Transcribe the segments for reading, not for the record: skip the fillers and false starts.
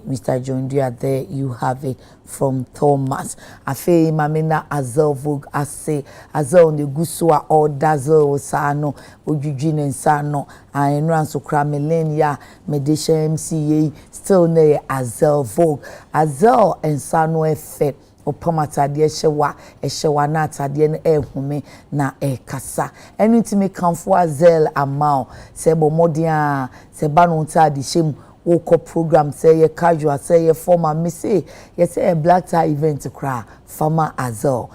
Mr. John Deere, there you have it from Thomas. Afe mamina Azel Vogue ase Azel ne gusua or dazzle sano ojujine sano enran so kra millennia medesha MCA still ne Azel Vogue Azel ensano efe opamatade ehyewa na atade no ehume na ekasa enu ntimi kanfo Azel amao se bo modia se ba no ntade hyem woko program say ye casual say ye formal me say ye say a black tie event kra farmer Azel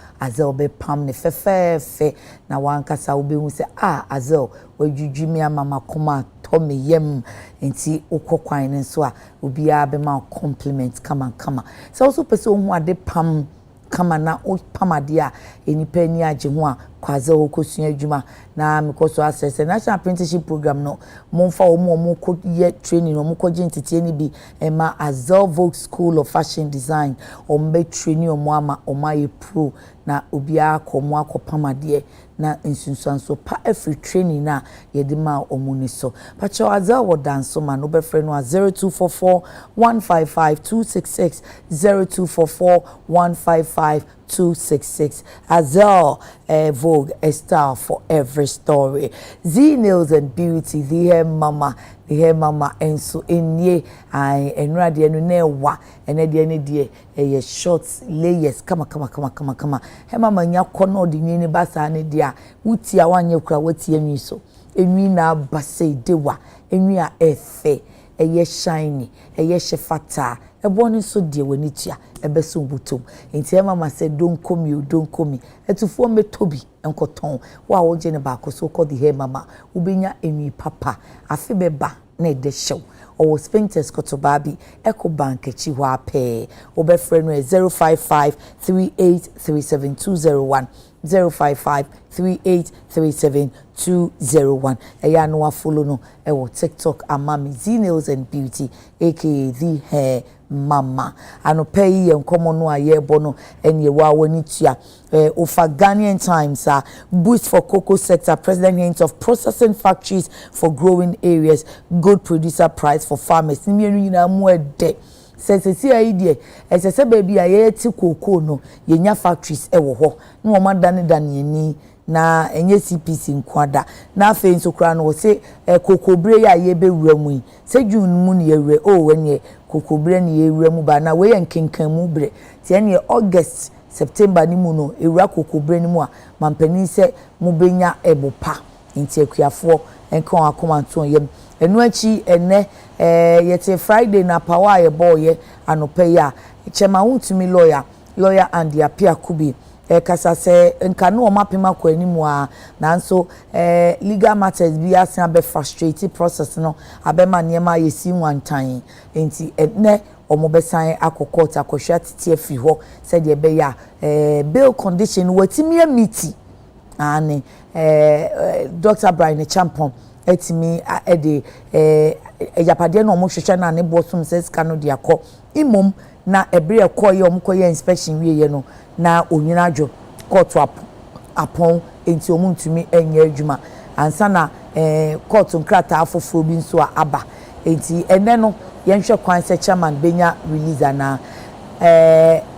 be pam ne fe na wankasa wo be hu say Azel wajujwi me amama koma to me yem enti ukokwan ne so a obi a be ma compliment kama so also person hu ade pam kama na o pamade a enipa ni age ho a kwaze okosua adwuma na mekoso assess national apprenticeship program no momfa omo ko ye training omo ko gentete ni bi ema Azel Vogue School of Fashion Design ombe training omo ama omaye pro na obia akomo akopamade na insunsanso pa every training na yedima omuni so pacho Azel wo danso ma no be frɛ no 0244 155 266 0244 155 266 Azel Vogue, a star for every story. Z Nails and Beauty, the hair mama and so enye I enra de no ne wa ene de ne de e shorts layers kama he mama nya kono de ni basa ne de a wuti a wanye kura wati enwi so enwi na basa dewa enwi a efe eye shiny eye shefata eboni so de wani tia ebeso butom enti mama said don't come etufo me tobi enkoton wa wo je ne ba ko so call the hair mama ubenya emi papa afi beba na de show or sphincters kotobabi eco bank echi ho ape obe frɛ no 055 3837201 055 3837201 eya no follow no e wo TikTok amami Z Nails and Beauty aka the hair mama anope yi enkomo no ayebo no enye wa wani tua ofa Ghanaian Times boost for cocoa sector president hints of processing factories for growing areas good producer price for farmers ni mienu nyina mu ede sesesi ayi esese baby aye ti cocoa no yenya factories ewo ho no ma dane ni na enye CPC nkwada na afen so kra no se kokobre ya ye be wura mu se June mu ne yewre wenye kokobre ne yewra mu ba na we yenkenkan mu bre tie ne August September ni mu no ewra kokobre ni mu a mampani se mu benya ebopa nti akuafo enkon akomanto yem enu achi ene yete Friday na power ye boye anope ya chema huntumi lawyer and the appear kubi kasa se nka no mapema kwa animu a nanso legal matters bi asan be frustrated process no abema niema yesi wantan enti ne omobesan akokota akohwa tete afi ho se de be ya bail condition watimi amiti ane Dr. Brian Champon etimi ede ejapade no mo hwehwe na ne bosum se ska no de akọ imom na ebre ekoye omkoye inspection wiye no na onyinajo court apon enti omuntumi enye adwuma ansa na court nkrata afoforo bi nso aba enti ene no yenhwe kwan se chairman benya release na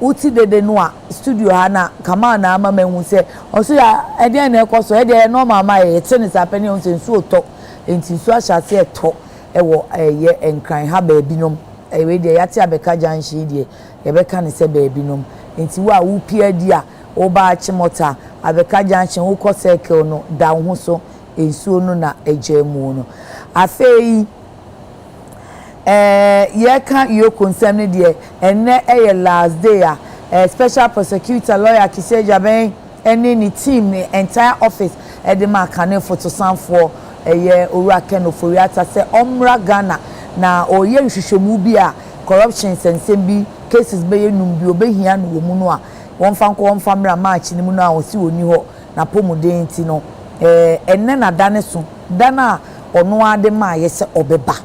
uti dede no a studio ha na kama na ama menhu se oso ya ede na ekoso ede no mama ye tene sapani on se nsu oto enti nsu ahyase eto ewo ye enkran ha ba binom ewe de yate abeka janshi de yebeka ne se ba binom enti wa wo pia dia oba achimota abeka junction wo ko circle no da ho so ensuo no na ejemu no afei ye kan yo concern ne de enne last day special prosecutor lawyer Kiseja ben ene ni team ni entire office de maka ne photo sanfo ye owura ken oforiata se omra Ghana na oye nhwehwemu bi a corruption sensem bi cases be yenum bi obehia no mu no a won fa mra match ni mu no a osi oni ho na pomuden ti no enne na dane so dana ono ade ma ye se obeba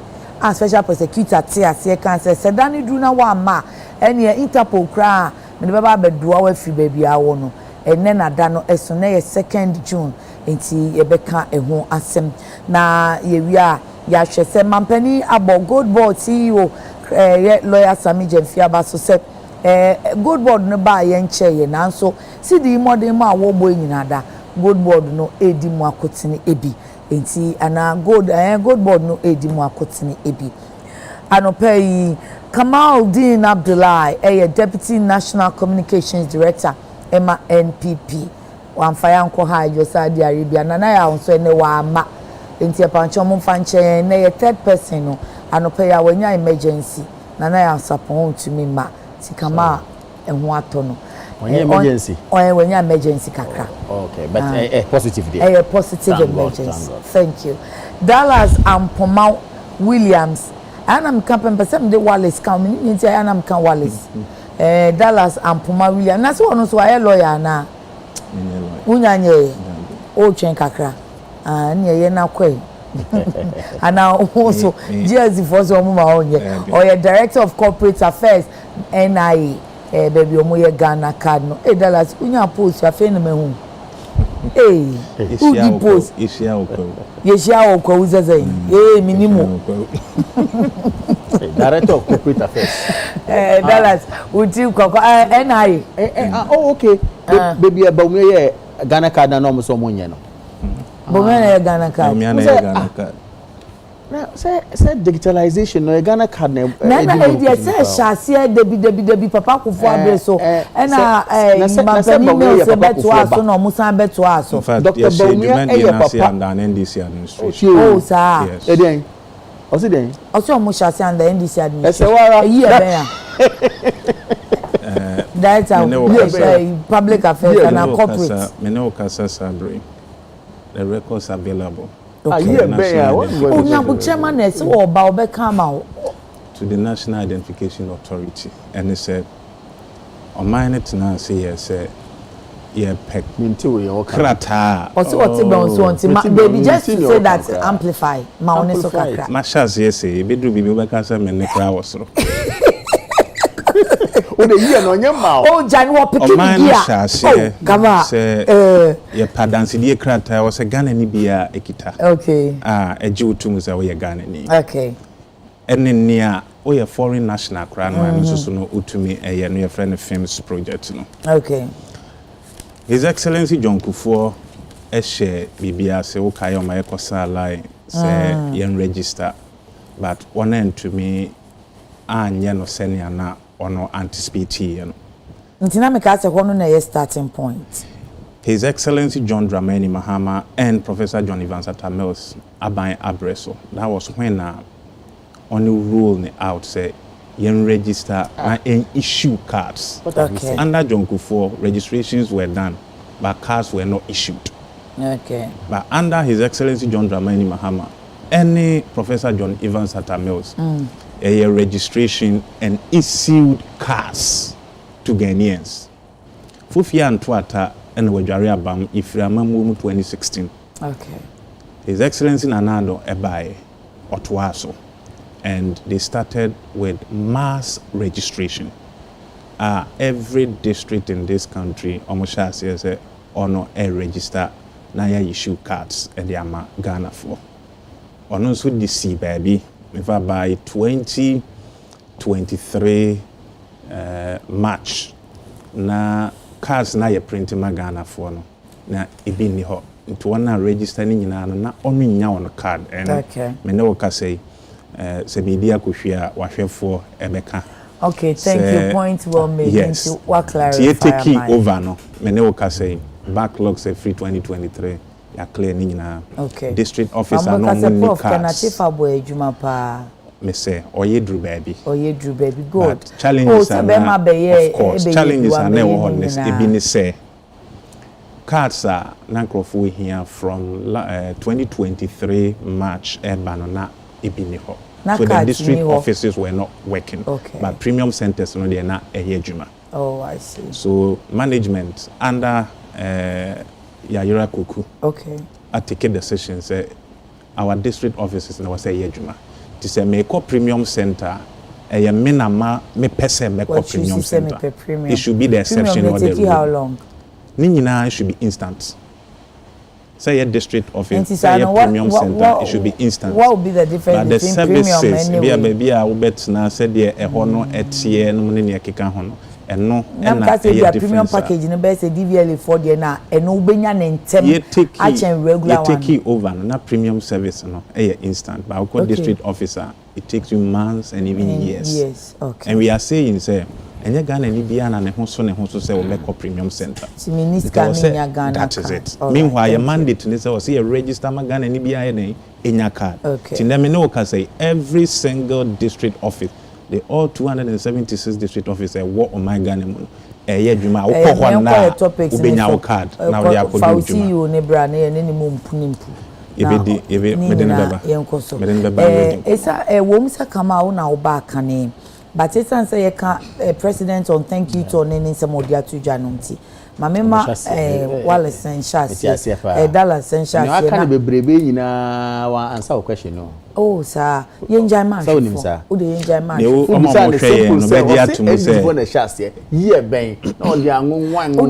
a special prosecutor ti ase kan se dane du na wa ma ene Interpol kra me be ba bedoa wa fi ba bia wo no enne na da no eso na ye 2nd June enti ye beka eho asem na ye wi a ya hwese mampani abo gold ball CEO lawyer Sami Jemfiaba so say good board no ba ye nche ye nanso si di modern ma wo boy nyinada good board no edi mu akotene ebi enti ana good board no edi mu akotene ebi anopai Kamaldeen Abdullahi Deputy National Communications Director Emma NPP wamfaya nko ha yo Saudi Arabia na ya nso ene wa ama enti apancho mo fanche na ye third person no anopai ya wanya emergency na ya sapon tumi ma tikama ehu ato no emergency wanya emergency kakra okay but positive day positive emergency thank you Dallas Ampoma Williams Anam Campem person de Wallace come in Anam can Wallace Dallas Ampoma Williams na so no so aye lawyer na unyanye o chen kakra nye na kwe and also GSD for so mo ma onye or your director of corporate affairs NIA baby omo ye Ghana card no Dallas unya post afa na mehu who post Yeshia okwa uzeze minimum director of corporate affairs Dallas uti kwako NIA oh okay baby about me Ghana card na no so mo nye no bo me na Ghana card say digitalization no Ghana card na idea say shase debi papa kufu abeso na mapani me se beto aso no musan beto aso Dr. Baumia papa and NDC administration oh sir eden osi den oso mo shase and NDC administration wara that's public affairs and corporate Menokasa Sabri the records available to the National Identification Authority and they said on mine tonight say yes pek krata baby just to say that amplify ma one so kakra mashas yes be do bibi obekasa me ne kra wosoro o de year no nyema o jani wo pikin dia kama ye padansi die krata wo se Ghana ni bia ekita okay eje utum se wo ye Ghana ni okay enne nia o ye foreign national kra no so no utumi ye no ye friend films project no okay His Excellency John Kufuor share bibia se wo kai o ma yekosa line se yen register but one end to me anye no senior na ono anticipate you know. Ntina me ka se hono na ye starting point. His Excellency John Dramani Mahama and Professor John Evans Atamels aban abreso. That was when only rule out say yen register and issue cards. Okay. Under John Kufuor, registrations were done, but cards were not issued. Okay. But under His Excellency John Dramani Mahama, any Professor John Evans Atamels a registration and issued cards to Ghanaians. Fufia and Tuata and Wajari Abam Ifriamamu 2016. Okay. His Excellency Nanado Ebae Otuaso. And they started with mass registration. Every district in this country almost has a honor a register na issue cards and the Ghana for. On also DC baby. By 2023 March, na cards na ye print Ghana for no na ebi ni ho into one register ni nyina na onu nya on card and me ne woka say se media kohwea wahwefo ebeka. Okay, thank you. Point well made. Yes. Thank you. What clarify take over no me ne woka say backlog say free 2023 ya clear ni nyina. Okay. District officer no money cards. Me say oyedru baby good. But challenges of course challenges are never honest e be ni say cards are nankrofu here from 2023 March na e be ni ho. So the district offices were not working. Okay. But premium centers no dey na ehejuma. Oh, I see. So management under Yayira Kuku. Okay. I take a decision say our district offices na say ehejuma. To say make a premium center a minama me pese make a premium center. It should be the exception or the rule. How long? Ni nyina should be instant. say a district office, say a premium center, it should be instant. What would be the difference between services, premium and baby, I will bet now said the a hono etie no money near kikahono. And no, and that's a premium package in the best a DVL for the na and no benyan and tem. You take over not premium service no, instant. But our district officer, it takes you months and even years. Yes, okay. And we are saying say. And you're going to be an and say will premium center. That is it. Meanwhile, your mandate to say a register Magan and EBI in your card. Okay. Tinamino can say every single district office, the all 276 district officers work on my gun. A year Juma, or topics in our card. Now they are putting you nebra and any mum punimpu. It's a woman's come out now back a name. But it's answer you can president on thank you to any some of the two janumti. Mamema Wallace and Shasi, Dallas and Shasi. I can't be brave na answer a question. No. Oh, sir, you enjoy my sir. Who do enjoy my Shasi? Yeah, bang. No, the young one. Who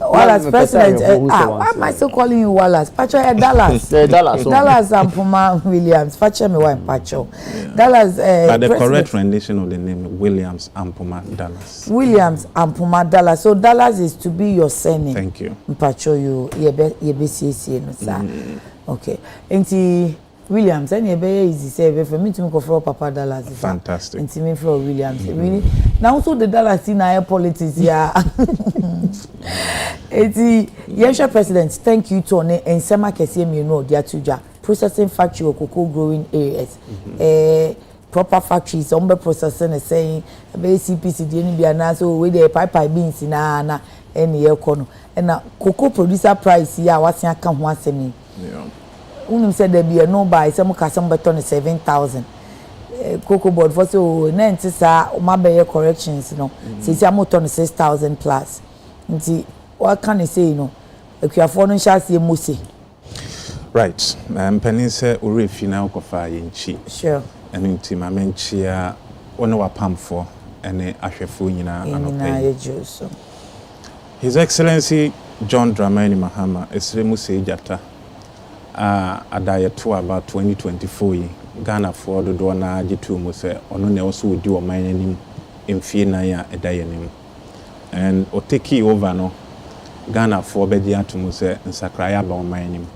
Wallace president. Why am I so calling you Wallace? Pacho Dallas. Dallas and Puma Williams. Pacho me one Pacho. Dallas. But the correct rendition of the name Williams and Puma Dallas. Williams and Puma Dallas. So Dallas is to be your surname. Thank you. Pacho you BCC no sir. Okay. Enti Williams and easy say for me to go for Papa Dallas. Fantastic. Enti me for Williams. Really. Now also the Dallas in our politics yeah. Enti Yensha president thank you to ne ensema kese me no dia tuja processing factory or cocoa growing areas. Proper factories on processing and saying CPC dey be na so we dey pipe beans na any year kono and na cocoa producer price here wasia ka ho asemi yeah unum said there be no buy some ka some beton 7,000 cocoa board for so na ntisa o ma be corrections no say say motor 6,000 plus nti what can you say no ekuafo no sha se mose right penny say orefi na okofa yenchi sure and nti ma menchia one wa pamfo ene ahwefo nyina anopai His Excellency John Dramani Mahama Esremu Sejata adayeto about 2024 Ghana for the doana jitu mu se ono ne also odi o man anim emfie nan ya edayenim and o take over no Ghana for be di atomu se nsakraya ba o man anim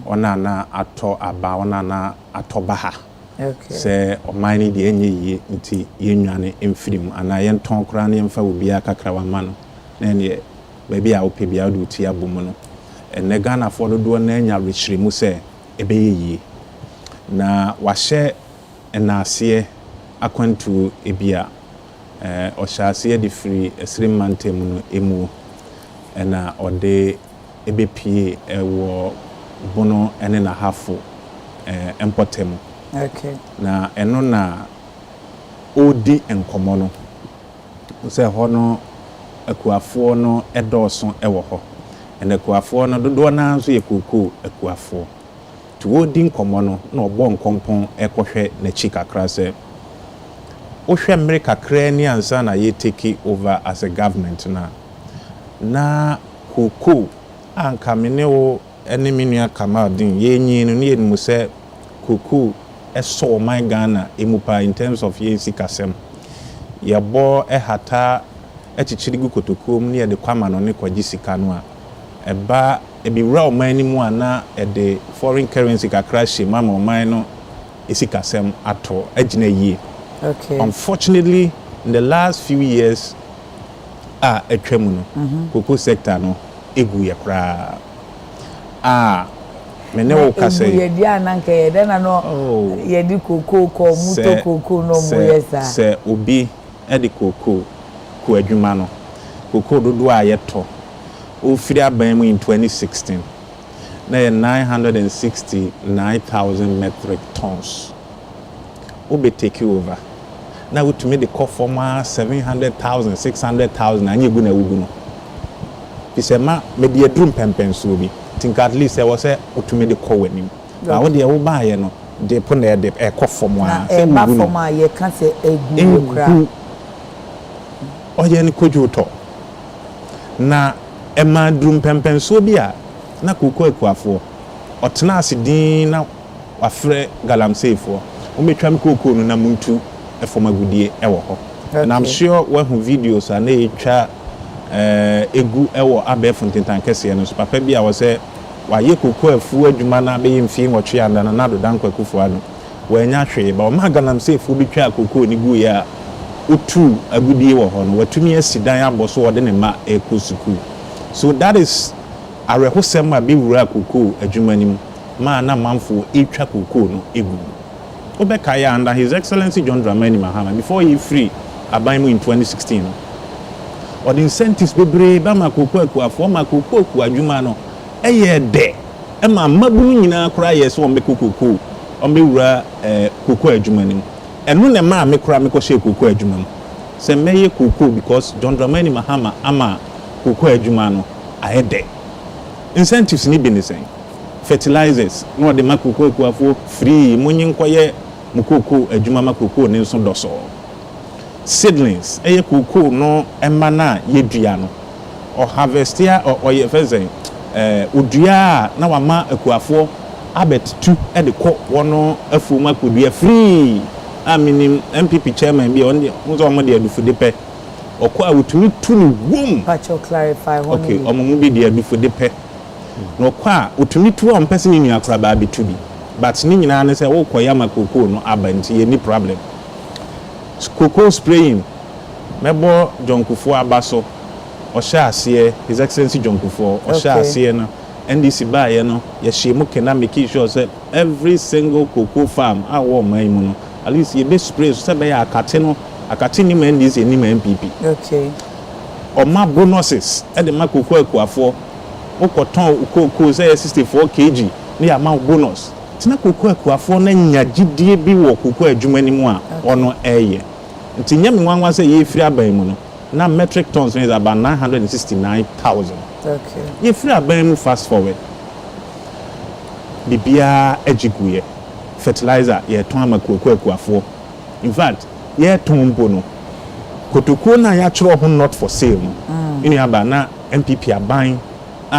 ona na ato aba ona na atobaha okay se o man ni de enye yi nti yenwane emfirim ana yenton kra na yemfa obi akakra wa ma no na ne baby a ope bia do ti abomu no ene Ghana for do na anya rechiremu se ebeye na wahye enase akwantu ebia ohyase de free esrim mantem no emu na ode ebepie ewo bono ene na hafo empotem okay na eno na odi enkomo no se hono akuafo no edoso ewo ho ene akuafo no dodo na nso ye kokoo akuafo to odi nkomo no na obo nkompon ekohwe na chi kakra se ohwe America kra ni ansa na ye take over as a government na kokoo anka menewo ene menua kamadin ye nyi no ye mu se kokoo eso my Ghana emupa in terms of ye sikasem ye bo ehata echichirigu kotokom ne de kwama no ne kwaji sika no a eba ebiwra o man ni mu ana de foreign currency kakra hye mama o man no esikasem ato agina yie okay unfortunately in the last few years etwemu no cocoa sector no egu ye kra mene wo kase ye dia nanka ye de na no ye di cocoa ko muto cocoa no mo yesa se obi e di cocoa ku adwuma no cocoa dodo a yeto o firi aban mu in 2016 na 969,000 metric tons o be take over na we to me the call for 700,000 600,000 anye gu na wugu no fisema me de adrum pempenso bi think at least I was say o to me the call with him na wo de wo ba ye no de po na de e call for mo a say ba for ma ye kan say egu kra oye ni koju to na ema drum pempenso bi a na kokoo ekuafo otena asidin na wafre galamseefo umetwam kokoo no na muntu efomagudie ewo ho and I'm sure when videos are na etwa egu ewo abef ntentan kese no so papa bi a wo se waye kokoo afu adwuma na be yemfie nwotwe anda na do dankwa kufu ado wanya hwe ba o magalamseefo bi twa kokoo ni gu ya otu agudie wo ho no watumi asidan aboso wo de ne ma ekosuku so that is arehosem a bi wura kokoo adwuma nim ma na manfo etwa kokoo no egu obeka ya under His Excellency John Dramani Mahama before he free Abaimu in 2016 or the incentives bebre ba makoko akuafo makoko aku adwuma no eye de e ma mabunu nyina kura yes won be kokoko on be wura kokoko adwuma nim enu ne ma me kura me ko she kokoko adwuma mu se meye kokoko because John Dramani Mahama ama kokoko adwuma no aye de incentives ni bi ni sen fertilizers no de makoko akuafo free munyin koye mukoko adwuma makoko ne nso doso seedlings eye koko no emana yedua no or harvestia or ye fezen odua na wama akuafo abet tu e de kọ wono afu makodua free aminim MPP chairman bi on nzo omo de adufude pe okọ awutumi tu ni wom patch clarify one okay omo mu bi de adufude pe no kwa otumi tu on person ni akra ba betu bi but ni nyina ne se wo koya makoko no abanti ye ni problem cocoa spraying mebo jonkufo abaso o sha ase His Excellency jonkufo o sha ase no NDC ba ye no ye shemu kena make sure say every single cocoa farm awo man mu no at least ye be spray so be ya akate no akate ni man NDC ni man MPP okay o ma bonuses e de makoko akuafo ukoton cocoa say 64 kg ni amount bonus tina cocoa akuafo na nyagidie bi wo cocoa adwuma ni mu a ono eye nti nyame wanwa say ye free aban mu no na metric tons is about 969,000 okay ye free aban mu fast forward bibia ejiguye fertilizer ye ton amakoku akuafo in fact ye ton bono kotokuo na ya chiro ho not for sale ini aba na MPP aban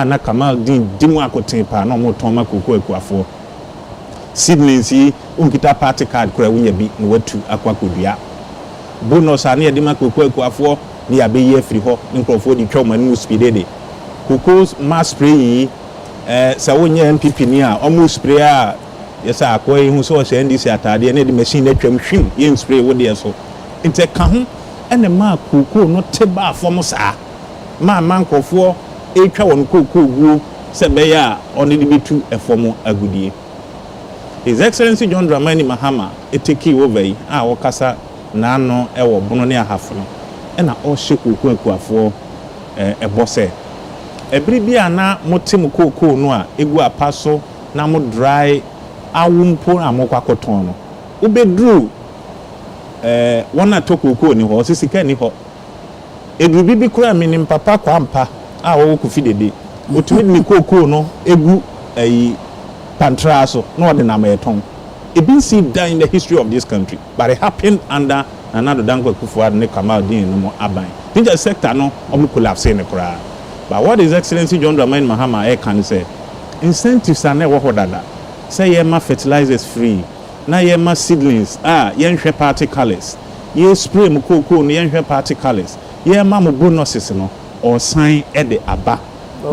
na Kamal din dimu akoten pa na mo ton makoku akuafo seedlings yi unkita party card kura wunya bi na watu akwakodua bonus ani e de makoku akuafo ni abeye free ho nkrofo di twom anu speed de cocoa mass spray sa wonya MPP ni a omo spray a yesa akoyi hu so se NDC atade na de machine na twam hwim ye spray wo de so inte ka ho ene ma cocoa no teba afom sa ma mankofo etwa won cocoa guo se be ya oni de bitu efom agudie His Excellency John Dramani Mahama eteki over yi a wokasa na ano ewo bono ne ahafo no na o hye cocoa akuafo ebose ebiri bia na motem cocoa no a egu apaso na mo dry awumpo amokwakoton no ubedru wona to cocoa ni ho sisika ni ho edru bibi kura minim papa kwampa a wo kufidede otumi ni cocoa no egu ayi pantraso no de na mayeton it been seen in the history of this country but it happened under another Dankwa Kufuor ne Kamal din no mo aban the sector no omo collapse ne kura but what His Excellency John Dramani Mahama can say incentives are never hodada say ye ma fertilizers free na ye ma seedlings ye nhwe particles ye spray mo cocoa no ye nhwe particles ye ma mo bonuses no or sign e de aba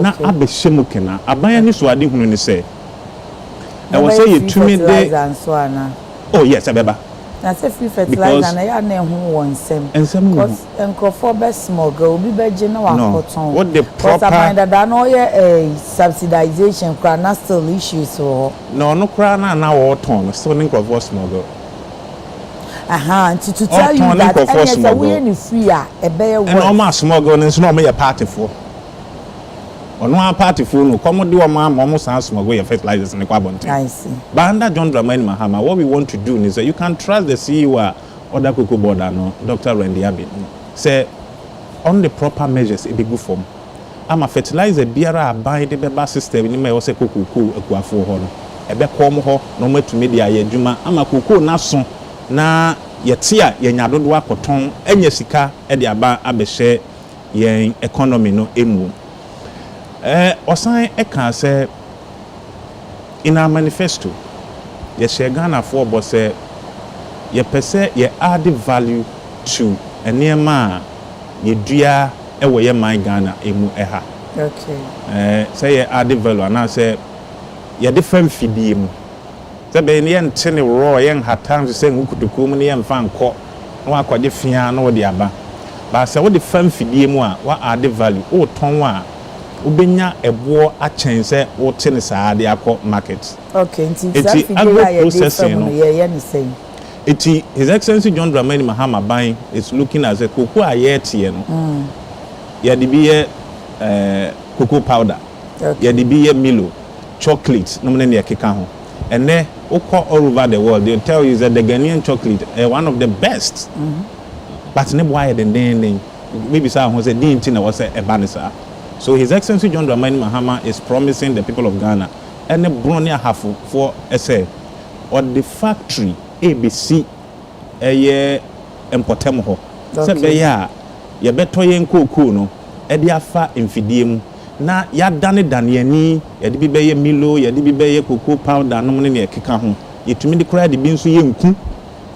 na abehye mo kena aban ni so ade hunu ni say I was say you to me there oh yes abeba na say free fertilizer na ya na hu won sem because enkofo be smuggle obi be je na wakoton what the proper that no ye subsidization kra na still issues so no kra na waton so enkofo smuggle to tell you that any we any free a be ye and all my smuggle no no me party for ono a party for no come do am san smuggle your fertilizers in the kwabonte I see but under John Dramani Mahama what we want to do is that you can trust the CEO or cocoa board no Dr. Randy Abin say on the proper measures it be good form am a fertilizer biara buy the beba system ni me say cocoa akuafo ho no e be kom ho no matumi dia ye adwuma ama cocoa na so na yete a ye nyadodo akoton enya sika e de aba abehye yen economy no emu osan eka say in our manifesto ye share Ghana for but say ye pese ye add value to enema ye dua ewo ye man Ghana emu eha. Okay. Say ye add value and say ye different fidie mu. Say be ne ntene raw ye hatam say nkutukum ne ye mfa nko no akwaje fia no de aba. Ba say wo different fidie mu a wa add value o ton a ubenya ebo a chen say wo tene saa de akọ market. Okay, nti agro processing no ye ne say. Eti His Excellency John Dramani Mahama Bang is looking as a cocoa ayeti no. Ya di biye cocoa powder. Okay. Ya di biye Milo, chocolate no mne keka ho. And then all over the world they'll tell you that the Ghanaian chocolate is one of the best. But ne why the then maybe say who say din na was a banisa. So His Excellency John Dramani Mahama is promising the people of Ghana and the bronia hafu for say or the factory ABC eye empotem ho se be ya ye beto ye nkoku no e de afa mfidie mu na ya dane ani ye de bi be ye Milo ye de bi be ye cocoa powder no ne ekeka ho yetumi de kura de bi nso ye nku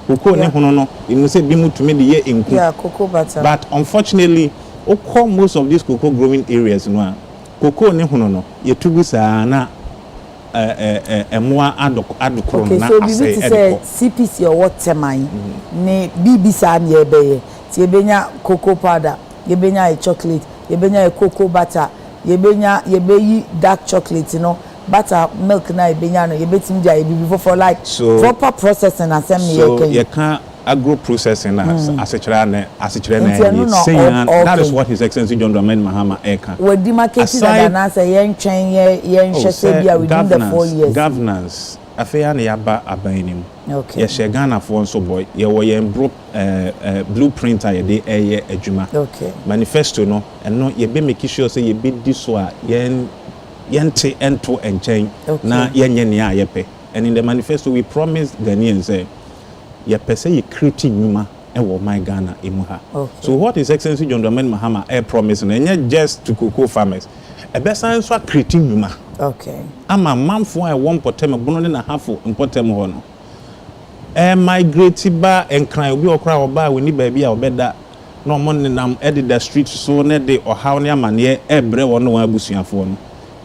cocoa ne hono no inu se bi mutumi de ye nku cocoa butter. But unfortunately most of these cocoa growing areas no cocoa ne hono no yetugu saa na emwa adukro na ase ediko CPC or what temai ne BBC an ye be ti ebenya cocoa powder ye benya a chocolate ye benya a cocoa butter ye benya ye be dark chocolate no butter milk na ye benya no ye betim dia ye before for like so, proper processing assembly so ye can agro processing asechira na that is what His Excellency John Dramani Mahama eka we di market that na say yen twen yen hwese bia within the 4 years governance afeya na yaba abanim okay ye share Ghana for so boy ye wo yen blueprint ye de eye adwuma okay manifesto no eno ye be make sure say ye be di so a yen te ento enchen na yenye ne ayepe. And in the manifesto we promised Ghanaians say ye pese ye creating nyuma ewo my Ghana emuha. Okay. So what His Excellency John Dramani Mahama promising and just to cocoa farmers e be san so creating nyuma. Okay. Ama manfo e won potem bono na hafo potem ho no migrate ba enkran obi okra oba we ni ba bia obeda no mo nenam edit the street so ne de ohaw ne amane ebre won no abusuafo no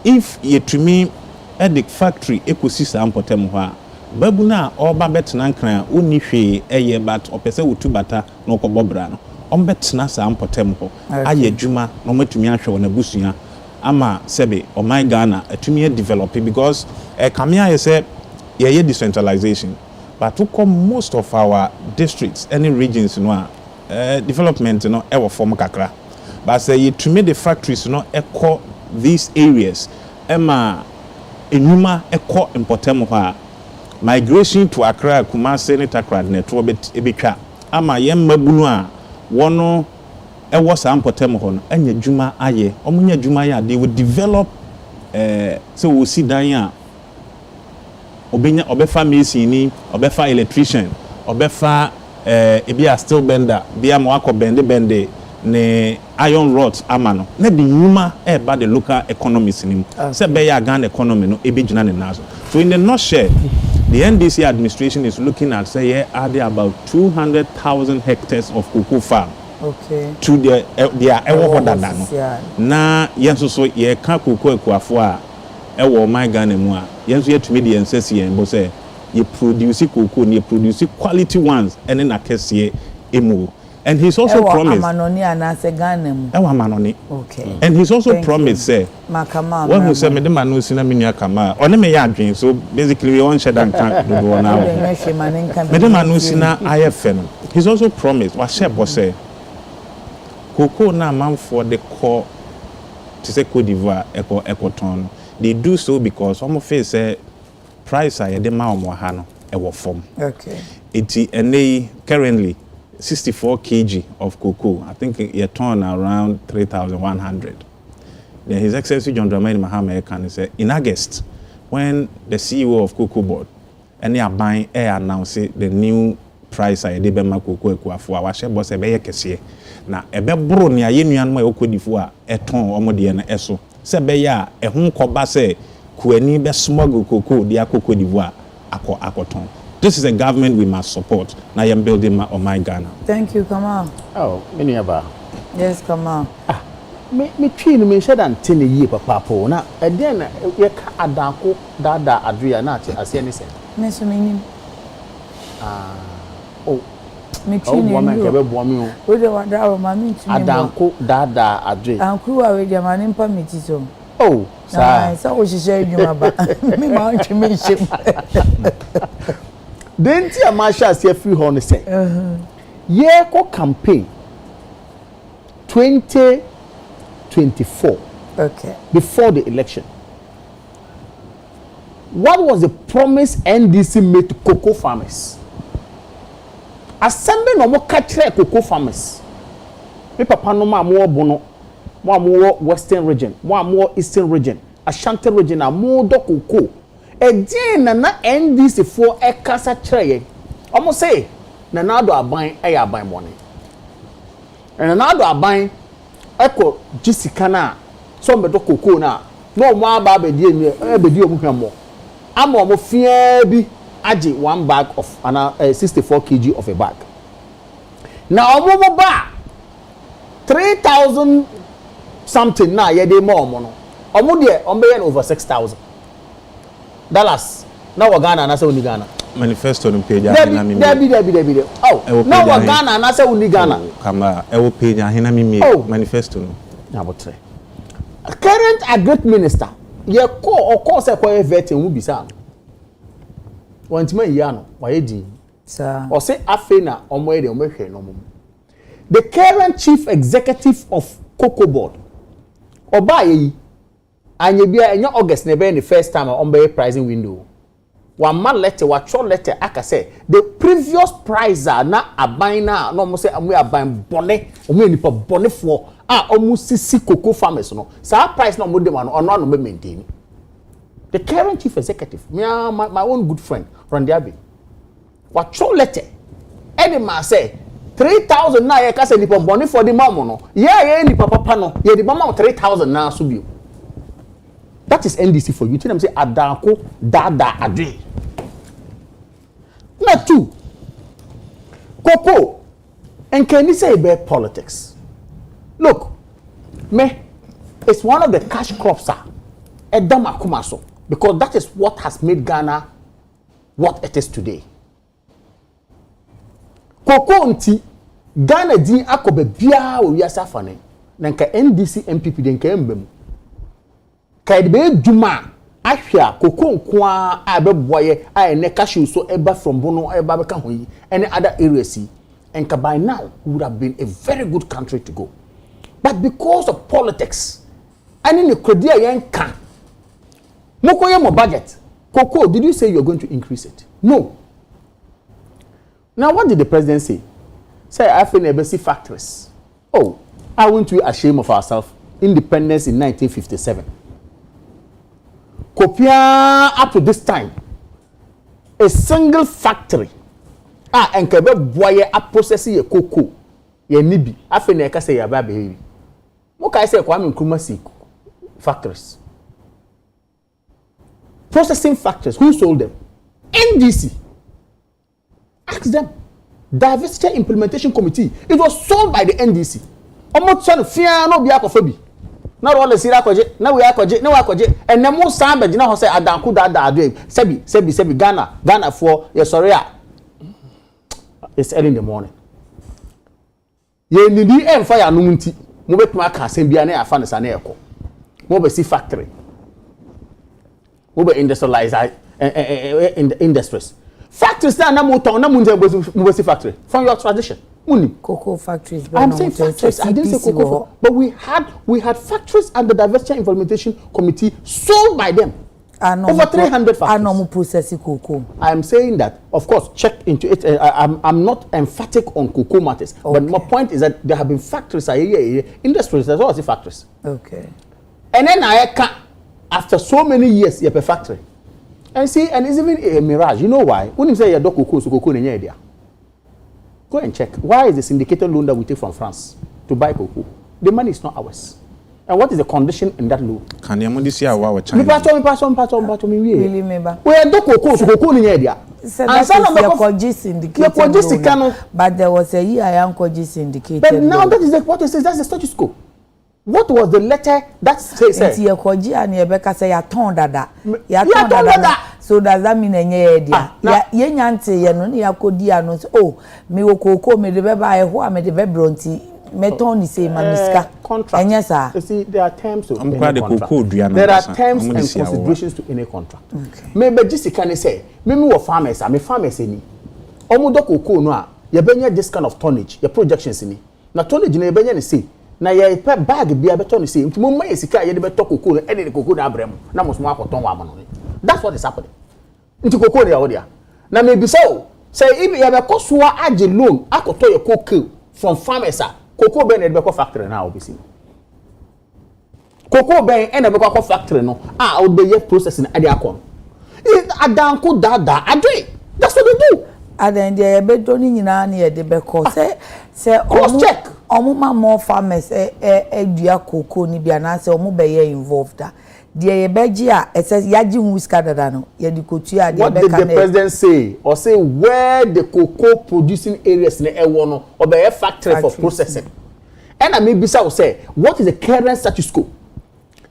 if yetumi edit factory ecosystem potem ho a babu na oba betena nkran oni hwe eye but opese wotu bata na okobobra no ombetena sa ampotem ho aye adwuma no matumi ahwe wona busua ama sebe o my Ghana atumi develop because kamia ye say ye decentralization but to come most of our districts any regions no development no e form kakra but say you to make the factories no echo these areas ema enuma echo importem ho migration to Accra Kumasi ne Takra network ebetwa ama yem mabunu a wono ewo sa importem ho no anya dwuma aye omunya dwuma aye they will develop so we see dan a obefa mason ni obefa electrician obefa ebi a steel bender bia mo akọ bende ne iron rods amano na the nyuma eba the local economies nim say be ya Ghana economy no ebi gina ne nazo. So in the nutshell the NDC administration is looking at say add about 200,000 hectares of cocoa farm to their ewo dada no na yenso so ye ka cocoa ekuafo a ewo my Ghana mu a yenso ye tumi de ensesi yen bo say you produce cocoa and you produce quality ones and then akese emu. And he's also promised Amanoni anase Ghana mu Amanoni. Okay. And he's also promised say Makama when we say me de manu sina minia kama one me ya adwen so basically we won share and can do now me de manu sina IFN. He's also promised what share boss say cocoa na man for the core to say Cote d'Ivoire ecoton they do so because some of us say price are the ma omo ha no e wo form. Okay. Iti ene currently 64 kg of cocoa. I think you turn around 3,100. Then His Excellency John Dramani Mahama can say in August when the CEO of Cocoa Board and they are buying announced the new price a yɛde bɛma koko ekuafo a wahyɛ bɔ sɛ ɛbɛyɛ kɛseɛ na ɛbɛboro ne ayɛ nuanom a yɛkɔdifo a ɛtɔn ɔmo deɛ no ɛso sɛ ɛbɛyɛ a ɛho nkɔba sɛ kuani bɛ smuggle koko de akɔkɔdifo a akɔtɔn. This is a government we must support. Now I am building on my Ghana. Thank you, Kamal. Oh, many about. Yes, Kamal. Me twin me said and 10 year papa po na then you ka adanko dada adria na ase any say. Me so me Oh. Me twin woman ke be bo me o. We dey wada o ma me twin. Adanko dada adria. Anku wa we dey ma ne mpa me ti so. Oh, sa. Sa o hihye adwuma ba. Me ma ntwe me hyem. Then tia marshal say free horn say. Ye ko campaign 2024. Okay. Before the election. What was the promise NDC made to cocoa farmers? Assembly no more catch cocoa farmers. Me papa no more bono, more western region, more eastern region, Ashanti region, more do cocoa. Again, na NDC for a casa tray. Almost say, na do a buying a buy money. And na do a buying echo Jessica na some beto cocoa na no more baby dear me, mo. I'm almost fear be aji 1 bag of 64 kg of a bag. Now omo ba 3,000 something na ye dey more mono. Omo de ombe over $6,000. Now we Ghana na say uni Ghana. Manifesto no page ahina mi. Debi. Oh. Now we Ghana na say uni Ghana. Kama e wo page ahina mi manifesto no. Na botre. Current agric minister ye call or call say kwa vetting wo bisa. Wantima ya no wa ye din. Sir. Or say afe na omo ye de omo hwe no mum. The current chief executive of Cocoa Board oba ye anye bia enya August na be the first time on be pricing window. One man letter what short letter aka say the previous price na aban na no mo say amu aban bone omu nipa bone for almost 60 cocoa farmers no. So price no mo dem no be maintain. The current chief executive, my own good friend, Randy Abbey. What short letter? Any man say 3,000 na ye ka say nipa bone for the mama no. Yeah, nipa papa no. Ye the mama 3,000 na so bi. That is NDC for you. Tell them say adanko dada adre. Number 2. Cocoa. And can you say about politics? Look, it's one of the cash crops, because that is what has made Ghana what it is today. Cocoa unti Ghana di akobe bia o wiasa fane. Nanka NDC MPP den ka embem. Kaide be djuma ahwea cocoa nkoa a be boye a ne cashew so eba from bono eba be ka hoyi any other areas and by now would have been a very good country to go. But because of politics, and in the Kodia Yanka, Mokoye mo budget. Cocoa, did you say you're going to increase it? No. Now, what did the president say? Say, I feel embassy factories. Oh, aren't we ashamed of ourselves? Independence in 1957. Kopia up to this time, a single factory. And kebe boye a processing ye cocoa. Ye nibi. I feel like I say ya baby. What can I say? Kwame Nkrumah see factories. Processing factories. Who sold them? NDC. Ask them. Diversity Implementation Committee. It was sold by the NDC. Almost son fear no be akofobi. Now all the sira koje. Now we akoje. Now we akoje. And the most sambe jina ho say adanku dada adwe. Sebi Ghana for yes sorry. It's early in the morning. Ye nidi emfa ya no nti. Mo betuma ka asem bia na ya fa ne sa na eko. Mo be see factory. Mo be industrialize in the industries. Factories na mo ton na mo be see factory. From your tradition. Muni Cocoa factories. I'm saying factories. I didn't say cocoa. But we had factories and the Diversity Implementation Committee sold by them. Over 300 factories. Cocoa. I am saying that, of course, check into it. I'm not emphatic on cocoa matters. Okay. But my point is that there have been factories, industries, as well as the factories. Okay. And then after so many years, you have a factory. And see, and it's even a mirage. You know why? When you say you do cocoa, so cocoa in your idea. Go and check. Why is the syndicated loan that we take from France to buy cocoa? The money is not ours. And what is the condition in that loan? Can you this year our China? Me Really remember. We do cocoa, so cocoa ni area. And some of the syndicated, but there was a year I am syndicated. But now that is what it says. That's the status quo. What was the letter that says? It's your koji and your Becca say ya ton dada. Ya ton dada. So does that mean any idea? Ye nyanti ye no ya kodi ano. Oh, me wo koko me de beba e ho a me de bebronti. Me ton ni say mamiska. Contract. Enya sa. You see, there are terms to any contract. There are terms and considerations to any contract. Okay. Maybe just can say, me wo farmers, me farmers any. Omo do koko no a ye benya this kind of tonnage, your projections ni. Na tonnage na ye benya ni say. Na ye pe bag bia beto ni say nti mo ma esika ye de beto koko no e de koko na abrem na mo so akoton wa no. That's what is happening. Nti koko de ya na me bi say if ye be koso age loan akoto ye koko from farmers koko be na de be factory na obisi. Koko be e na be factory no o be ye processing ade akon. Adanko dada ade. That's what they do. Adan de be do ni nyina na ye de be ko say cross check. Omuma more farmers dua cocoa ni bia na say omu be ye involved da de ye beji a it says yaji whisker dada no ye di kotua de be What did the president say? Or say where the cocoa producing areas in ewo no or be a factory for processing. And I maybe say what is the current status quo?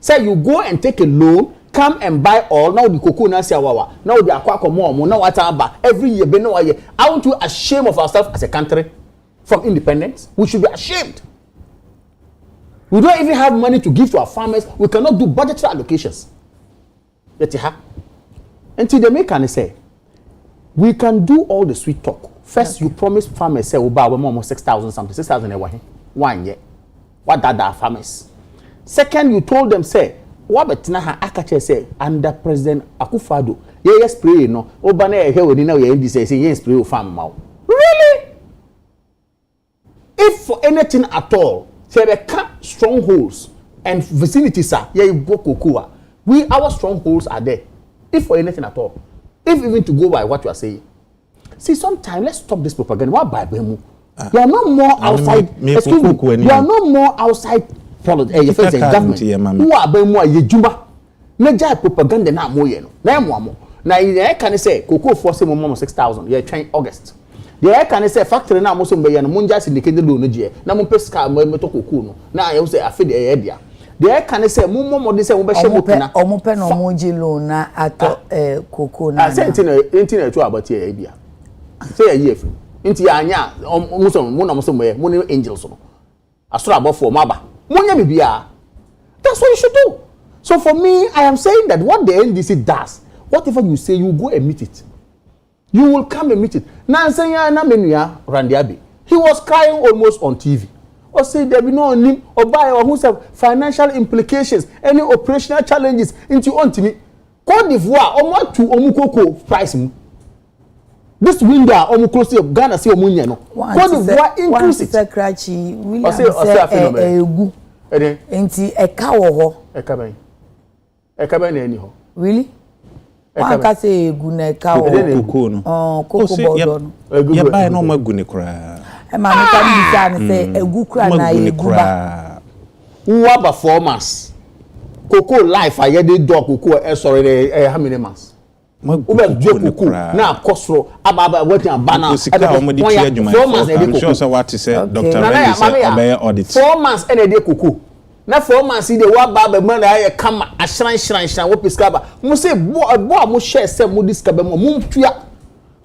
Say you go and take a loan, come and buy all now the cocoa na sia wawa. Now the akwa komo now what aba every year be no year. I want to ashamed of ourselves as a country. From independence, we should be ashamed. We don't even have money to give to our farmers. We cannot do budgetary allocations. Until the maker say, we can do all the sweet talk. First, you promise farmers say, "Oh, buy almost 6,000 something, 6,000 a 1 year." What that farmers? Second, you told them say, "What betina ha akache say under President Akufo-Addo, ye spray no. Oba na here we now ye say ye spray farm mau." Really? If for anything at all, say they cut strongholds and vicinities are yeah, you go cocoa. Our strongholds are there. If for anything at all, if even to go by what you are saying. See, sometimes let's stop this propaganda. What by Bemu? You are no more outside. Excuse me. You are no more outside politics. Government. Who are Bemu? You jumba. Major propaganda na mo ye no. Na mo amo. Na you can say cocoa for say mo 6,000. You train August. The air can say factory na mo so be yan mo just indicate loan no je na mo pesca mo to cocoa no na you say afi the air dia the air can say mo dey say mo be she mo na omo pe no mo ji loan na ato cocoa na say ntina to about here bia say ye fi nti anya mo so mo na mo so mo ni angels no asoro abofo mo aba mo nya bibia. That's what you should do. So for me, I am saying that what the NDC does, whatever you say, you go and meet it. You will come and meet it. Now, saying Randiabi, he was crying almost on TV. Or say there be no name or buy or who have financial implications, any operational challenges into on to me. Cote d'Ivoire, or what to Omukoko price. This window, close to Ghana, see Omunya. Cote d'Ivoire increase it. William say enti e ka wo ho. E ka ben na eni ho. Really? One ka say egu na e ka wo. Koko no. Koko bodo no. Ya ba na o magu ne kra. E ma me ka bisa ne say egu kra na egu ba. Nwa performance. Koko life aye dey do koko e sorry how many months? Ube koko na akosro aba wetin abana. I'm sure so what to say Dr. Randy said obey audit. 4 months ene dey koko. Na 4 months dey wa ba man aye kama ashran wo piskaba. Mo say bo mo share say mo diskaba mo tua.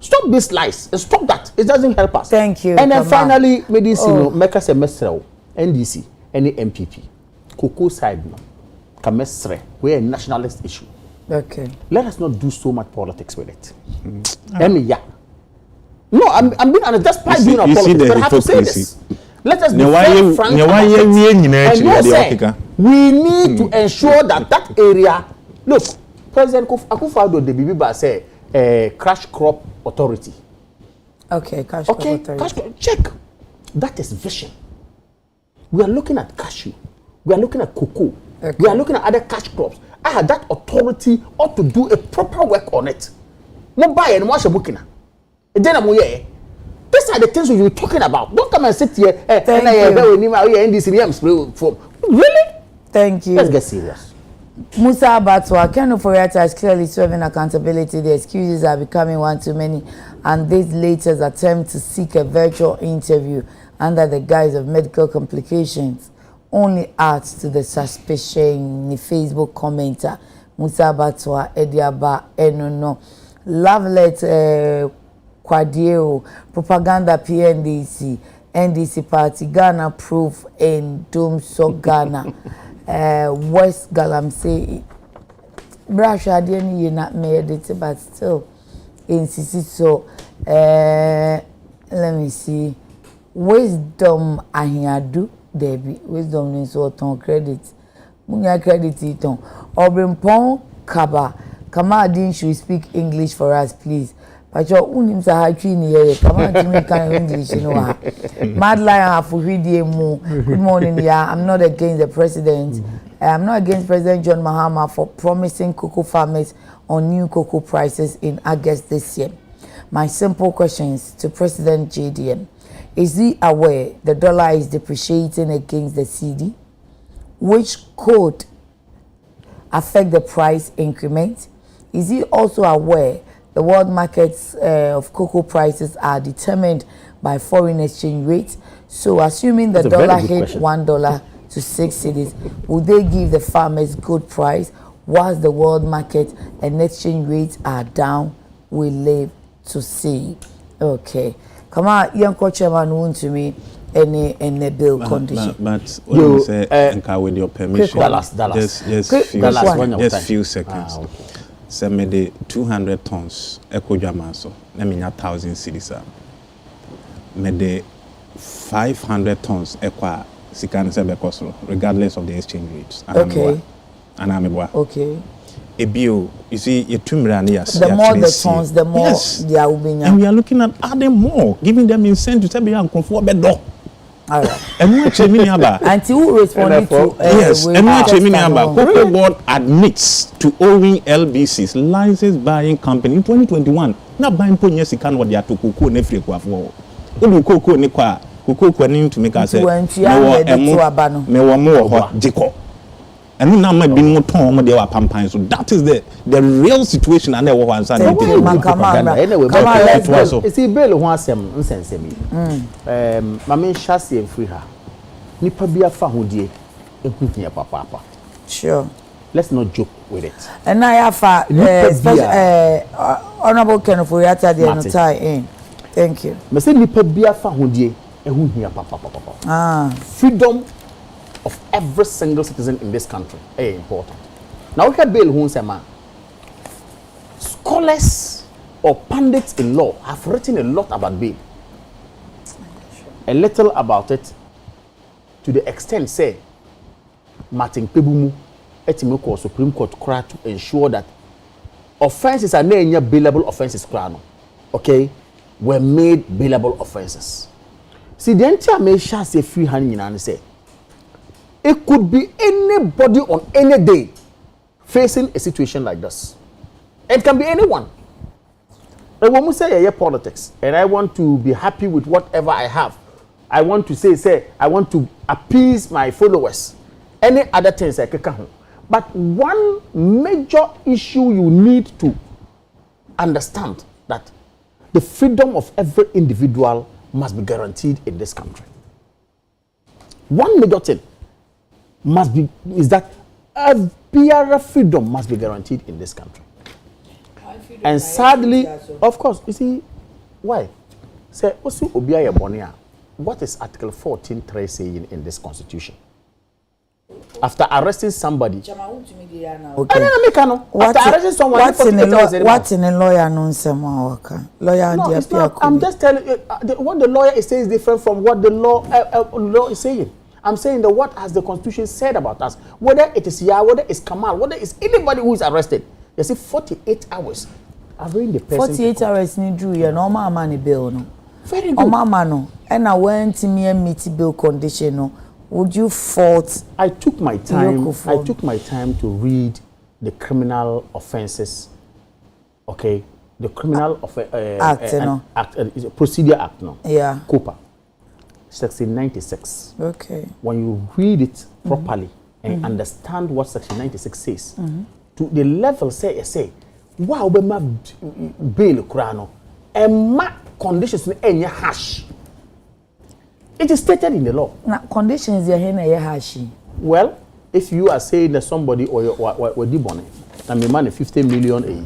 Stop this lies. Stop that. It doesn't help us. Thank you. And then finally, medicine make us a mesrel NDC any MPP. Koko side no. Kamesre, we a nationalist issue. Okay. Let us not do so much politics with it. No, I'm being honest. That's part doing our politics. But I have to say this. Let us be fair, frank, and we need to ensure that area. Look, President Akufo-Addo the Bibiba say cash crop authority. Okay, cash crop authority. Cash crop, check. That is vision. We are looking at cashew. We are looking at cocoa. Okay. We are looking at other cash crops. That authority ought to do a proper work on it. No buy and wash a bookina. These are the things you're talking about. Don't come and sit here. Really? Thank you. Let's get serious. Musa Abatwa, Ken Oforiatta is clearly serving accountability. The excuses are becoming one too many, and this latest attempt to seek a virtual interview under the guise of medical complications only adds to the suspicion. The Facebook commenter Musa Abatwa Ediaba Enono Lovelet Quadio Propaganda PNDC NDC Party Ghana proof in Doomso Ghana. West Galamsey brush I didn't not made it, but still insist. So let me see. Wisdom ahiadu Debbie. Wisdom is what on credit. Munya credit it on. Obrimpon Kaba. Kamadin should speak English for us, please. But your unim sahachi ni ye. Kamadin can English, you know. Mad lion for mu. Good morning, yeah. I'm not against the president. I'm not against President John Mahama for promising cocoa farmers on new cocoa prices in August this year. My simple questions to President JDM. Is he aware the dollar is depreciating against the CD, which could affect the price increment? Is he also aware the world markets of cocoa prices are determined by foreign exchange rates? So assuming the dollar hit $1 to 6 cedis, would they give the farmers good price whilst the world market and exchange rates are down? We live to see. Okay. Come on, young chairman, won't to me any bill condition. But what you say, with your permission, just few seconds. Okay. Send me the 200 tons eco jamaso. Let me 1,000 cedis. Me the 500 tons equa sikan sebe kosro, regardless of the exchange rates. Okay. Okay. A bill, you see, your yes. The more the tons, the more there will be. And we are looking at adding more, giving them incentive to be comfort better. All right. And what you mean about? And who responded to yes, and what you mean about? Cocoa Board admits to owing LBC's license buying company in 2021. Not buying ponyesi can what they are to cocoa nefri kwa for. Ulu cocoa ni kwa cocoa ni to make us say. Me wa more hot jiko. And now my being more torn they were pampine. So that is the real situation and they were answer. Anyway, let's see bill who has some nonsense me. Mama Shasi and free her. Nipa bia fa hodie ehunhia papa. Sure. Let's not joke with it. And I have special honorable Ken Oforiatta the entire in. Thank you. Me say nipa bia fa hodie ehunhia papa. Freedom of every single citizen in this country is important. Now we have bill who say man. Scholars or pundits in law have written a lot about bail. A little about it to the extent say Martin Pebumu etimoko Supreme Court cry to ensure that offenses are not bailable offenses okay, were made bailable offenses. See the entire measure say free hand and say it could be anybody on any day facing a situation like this. It can be anyone. And when we say politics, and I want to be happy with whatever I have, I want to say, I want to appease my followers. Any other things I can. But one major issue you need to understand that the freedom of every individual must be guaranteed in this country. One major thing must be is that every freedom must be guaranteed in this country. And sadly, of course, you see, why? Say, what is Article 14.3 saying in this Constitution? After arresting somebody, okay. After arresting someone, what's in a lawyer nonsense? Lawyer, no, it's not. I'm just telling you what the lawyer is saying is different from what the law is saying. I'm saying that what has the Constitution said about us, whether it is Yah, whether it's Kamal, whether it's anybody who is arrested, they say 48 hours. The 48 hours need to you normal money bill no. Very good. No. And I went to me and meet bill condition no. Would you fault? I took my time to read the criminal offenses, okay, the Criminal Act, Procedure Act, no? Yeah. COPA, Section 96. Okay. When you read it properly and understand what Section 96 says, to the level say, wow, be ma bail krano, and ma conditions any hash. It is stated in the law. Now conditions are here hashi. Well, if you are saying that somebody or di bonnet, and me money 50 million a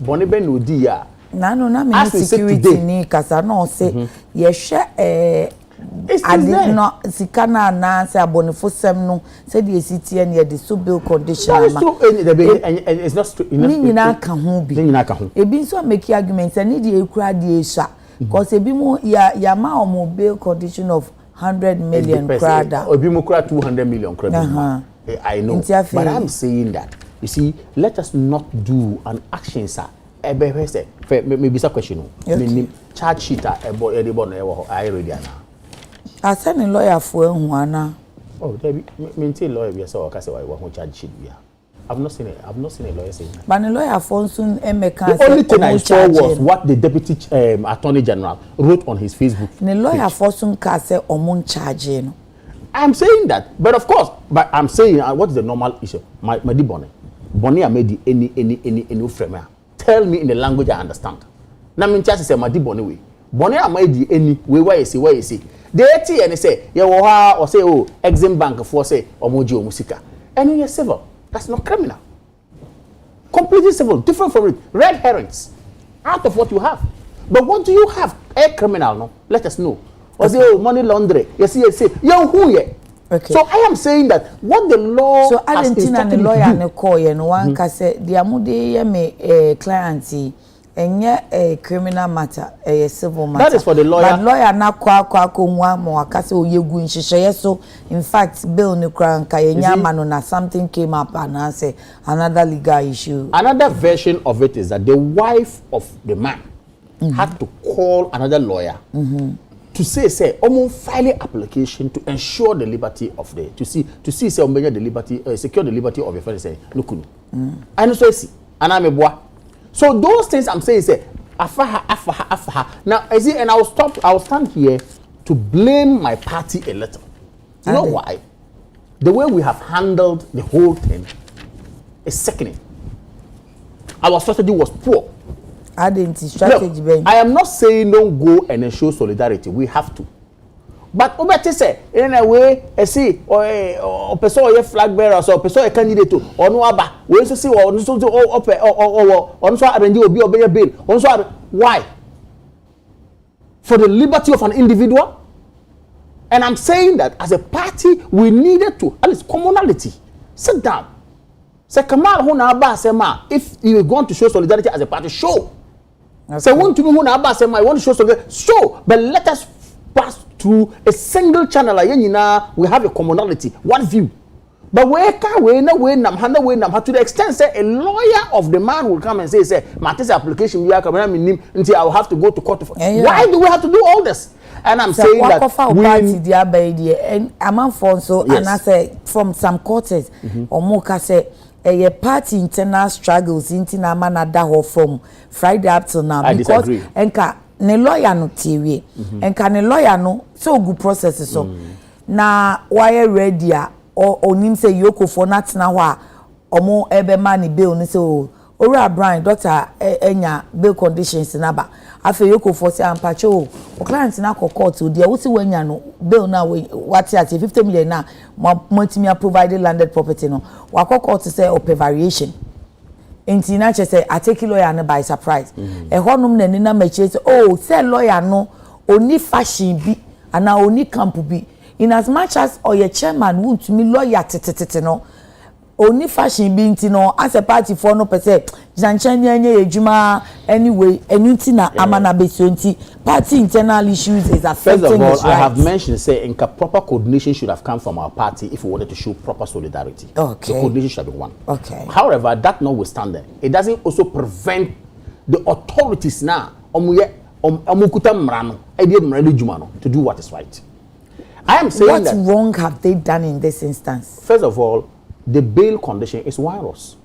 bonnet ben no di ya. No, me security ni kasa no say ye share no sikana na say abonifosem no say the city and the so bill condition ma. It's not true. Ni nyina ka ho bi. Ni nyina ka ho. Ebi nso make argument and need the ekura the esha. Because ebi mo ya ma omo bill condition of 100 million krada. Ebi mo kra 200 million krada. I know. But I'm saying that, you see, let us not do an action, sir. Maybe it's a question. Charge sheet, I ready now. I send a lawyer for one. Oh, Debbie, maintain lawyer, yes, or I say, I want charge sheet. I've not seen a lawyer saying that. But the lawyer for soon, the only thing I saw was what the deputy attorney general wrote on his Facebook. The lawyer for soon can say, "Omun charging." I'm saying that, but of course, but I'm saying what is the normal issue? My Bonnie, I made any frame. Tell me in the language I understand. Now, I'm just say my Bonnie way. Bonnie, I made any way. Where you see? They and say, yeah, or say, oh, Exim Bank for say, Omoji Musika. And you're civil. That's not criminal. Completely civil, different from it. Red herrings out of what you have. But what do you have? A criminal, no? Let us know. Or say, oh, money laundry. Yes. Yo, who ye? Okay. So I am saying that what the law so has instructed the lawyer and the call and one can say the amude me client and a criminal matter a civil matter. That is for the lawyer. But lawyer na kwa nwa mo akase oyegu nhihye so in fact bill no kran kayenya mano na something came up and I say another legal issue. Another version of it is that the wife of the man had to call another lawyer to say file application to ensure the liberty of the to see say the liberty secure the liberty of your friend say no kunu and so see and I'm a boy. So those things I'm saying say afaha now I see and I will stand here to blame my party a little. You know why? The way we have handled the whole thing is sickening. Our strategy was poor. Strategy. Look, I am not saying don't go and show solidarity. We have to. But Obete say in a way, I see or person or flag bearer or person a candidate or no aba. We also see or so or so arrange obi obey bail. Why? For the liberty of an individual. And I'm saying that as a party, we needed to at least commonality. Sit down. Say Kamal Huna Abba Sema, if you are going to show solidarity as a party, show. Say want to be Huna Abba Sema, I want to show solidarity, show. But let us pass through a single channel. We have a commonality, one view. But where can we no way nam to the extent say a lawyer of the man will come and say Matisse application we are coming until I will have to go to court for. Why do we have to do all this? And I'm saying that we and among so and I say from some quarters or more say a party internal struggles into na manada from Friday up till now I because disagree. Enka ne lawyer no TV enka ne lawyer no so good process so na why ready or onim say yoko for not na wa omo ebe man bill ni so ora Brian doctor enya bill conditions na ba afa yoko for say ampacho o client na court o dia wo si wanya no bill na what at 50 million na multi provided landed property no wa court say o pay variation enti na che say atake lawyer no by surprise e honum na ni na machi say oh say lawyer no oni fashion bi ana oni camp bi in as much as your chairman want to me lawyer no oni fashion bi nti no as a party for no per se janchen nye ejuma anyway enunti na amana beso nti party internal issues is affecting first of all his I have rights. mentioned say in proper coordination should have come from our party if we wanted to show proper solidarity. Okay. The coordination should have been one. Okay. However, that notwithstanding, it doesn't also prevent the authorities now omukuta mrano edi mrano jumano to do what is right. I am saying what that wrong have they done in this instance? first of all, the bail condition is virus.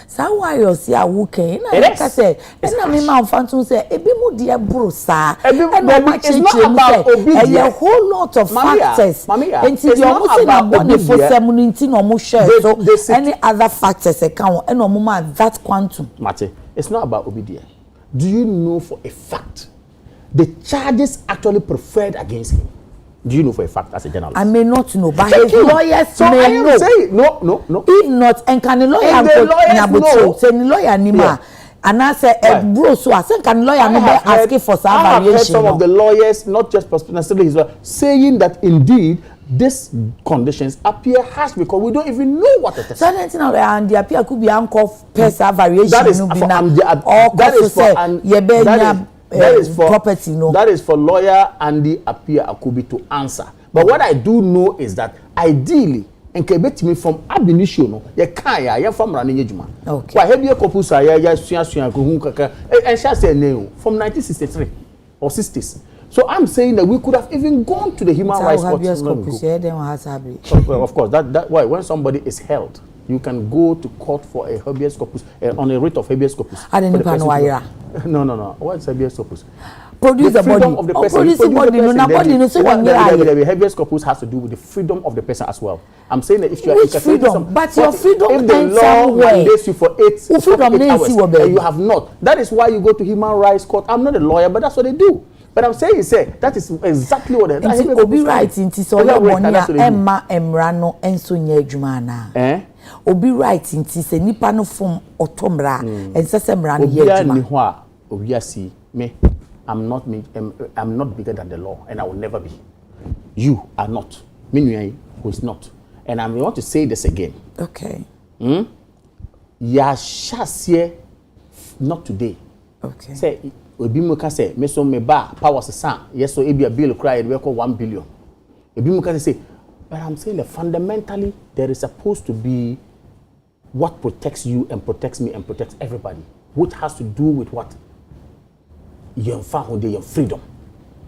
So why you see a working? Like I said, and I mean, my phantom say, "Ebi mu dear bro, sir." It's not about obedience. A whole lot of factors. It's not about obedience. So any other factors account and no more that quantum. Mate, it's not about obedience. Do you know for a fact the charges actually preferred against him? Do you know for a fact as a journalist? I may not know, but his lawyers so may I am know. saying no. If not, and can the lawyer know? Say the lawyer Nima, and I say bro, so I say can lawyer no be asking for some variation. I have heard some of the lawyers, not just necessarily his lawyer, saying that indeed these conditions appear harsh because we don't even know what it is. So and the appear could be uncle pesa variation. That is for property, no. That is for lawyer Andy Apia Akubi to answer. But what I do know is that ideally, and kebet me from ab initio no, ye kaya ye from running ejuma. Okay. Why hebia kopusa ya suya kuhun kaka and shall say no from 1963 or 60s. So I'm saying that we could have even gone to the human rights court. Of course, that why when somebody is held, you can go to court for a habeas corpus on a writ of habeas corpus. No. What's habeas corpus? Produce the body of the person. Produce the body. The habeas corpus has to do with the freedom of the person as well. I'm saying that if you are freedom, but your freedom if the law mandates you for 8 hours and you have not, that is why you go to human rights court. I'm not a lawyer, but that's what they do. But I'm saying that is exactly what they do. Obi right in so your money Emma Emrano enso nya adwuma na. Obi right in say nipa no from otomra ense semra no ye adwuma. Obi ani ho a obi asi me I'm not bigger than the law and I will never be. You are not. Me who is not. And I want to say this again. Okay. Ya shasie not today. Okay. Say obi mu ka say me so me ba powers san yes so e be a bill cry we call 1 billion. Obi mu ka say but I'm saying that fundamentally there is supposed to be what protects you and protects me and protects everybody, which has to do with what your freedom.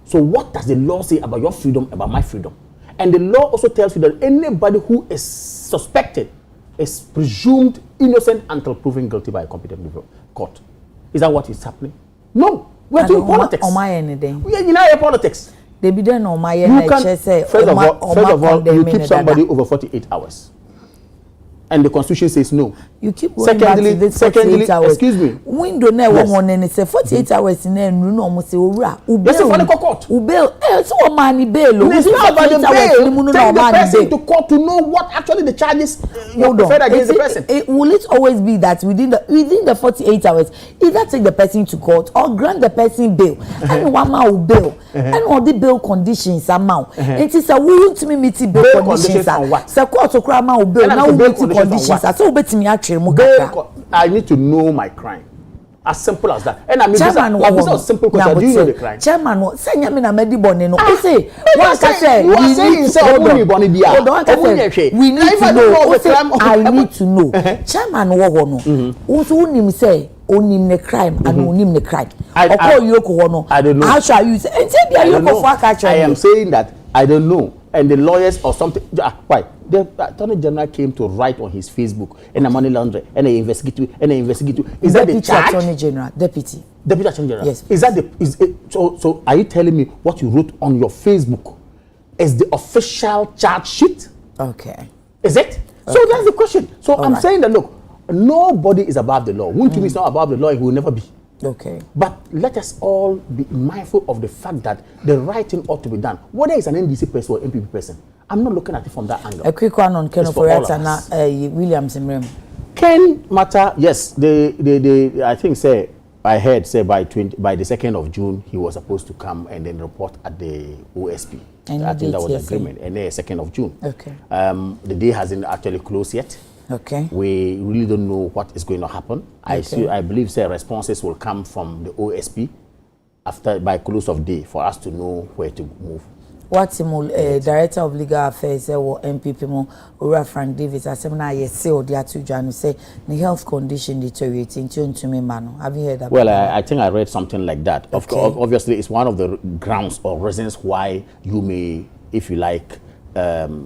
So what does the law say about your freedom, about my freedom? And the law also tells you that anybody who is suspected is presumed innocent until proven guilty by a competent court. Is that what is happening? No. We're doing politics. We are in politics. They be done on my first of all, you keep somebody over 48 hours. And the constitution says no. You keep going back to this 48 hours. Excuse me. Window na one and say 48 hours in there no almost say owura. Yes, for the court. Bail. So what money bail? It's not about the bail. Take the person to court to know what actually the charges you prefer against the person. Will it always be that within the 48 hours, either take the person to court or grant the person bail? And one man will bail. And all the bail conditions amount. It is a will to me meet bail conditions. So court to cry man will bail. Now we conditions. So bet me I need to know my crime. As simple as that. And I mean, this is simple question. Do you know the crime? Chairman, what say me na medi bone no. Say, what can say? You are saying say only bone bia. We need to know. I need to know. Chairman, what no? Also, unim say onim the crime and onim the crime. I don't know. How shall you say? I am saying that I don't know. And the lawyers or something. Why? The Attorney General came to write on his Facebook and a money laundering and they investigate. Is that the charge? Attorney General, Deputy Attorney General. Yes. Is that so? Are you telling me what you wrote on your Facebook is the official charge sheet? Okay. Is it? Okay. So that's the question. So I'm saying that look, nobody is above the law. Wunti is not above the law. He will never be. Okay. But let us all be mindful of the fact that the right thing ought to be done. Whether it's an NDC person or MPP person, I'm not looking at it from that angle. A quick one on Ken Oforiatta Williams and Ken matter, yes. I think I heard by the 2nd of June he was supposed to come and then report at the OSP. I think that was the agreement. And then 2nd of June. Okay. The day hasn't actually closed yet. Okay. We really don't know what is going to happen. Okay. I believe responses will come from the OSP by close of day for us to know where to move. What's Director of Legal Affairs or MPP mo Ura Frank Davis asemna yesi odi atu janu say the health condition deteriorating to me mano. Have you heard that? Well, I think I read something like that. Okay. Obviously, it's one of the grounds or reasons why you may, if you like,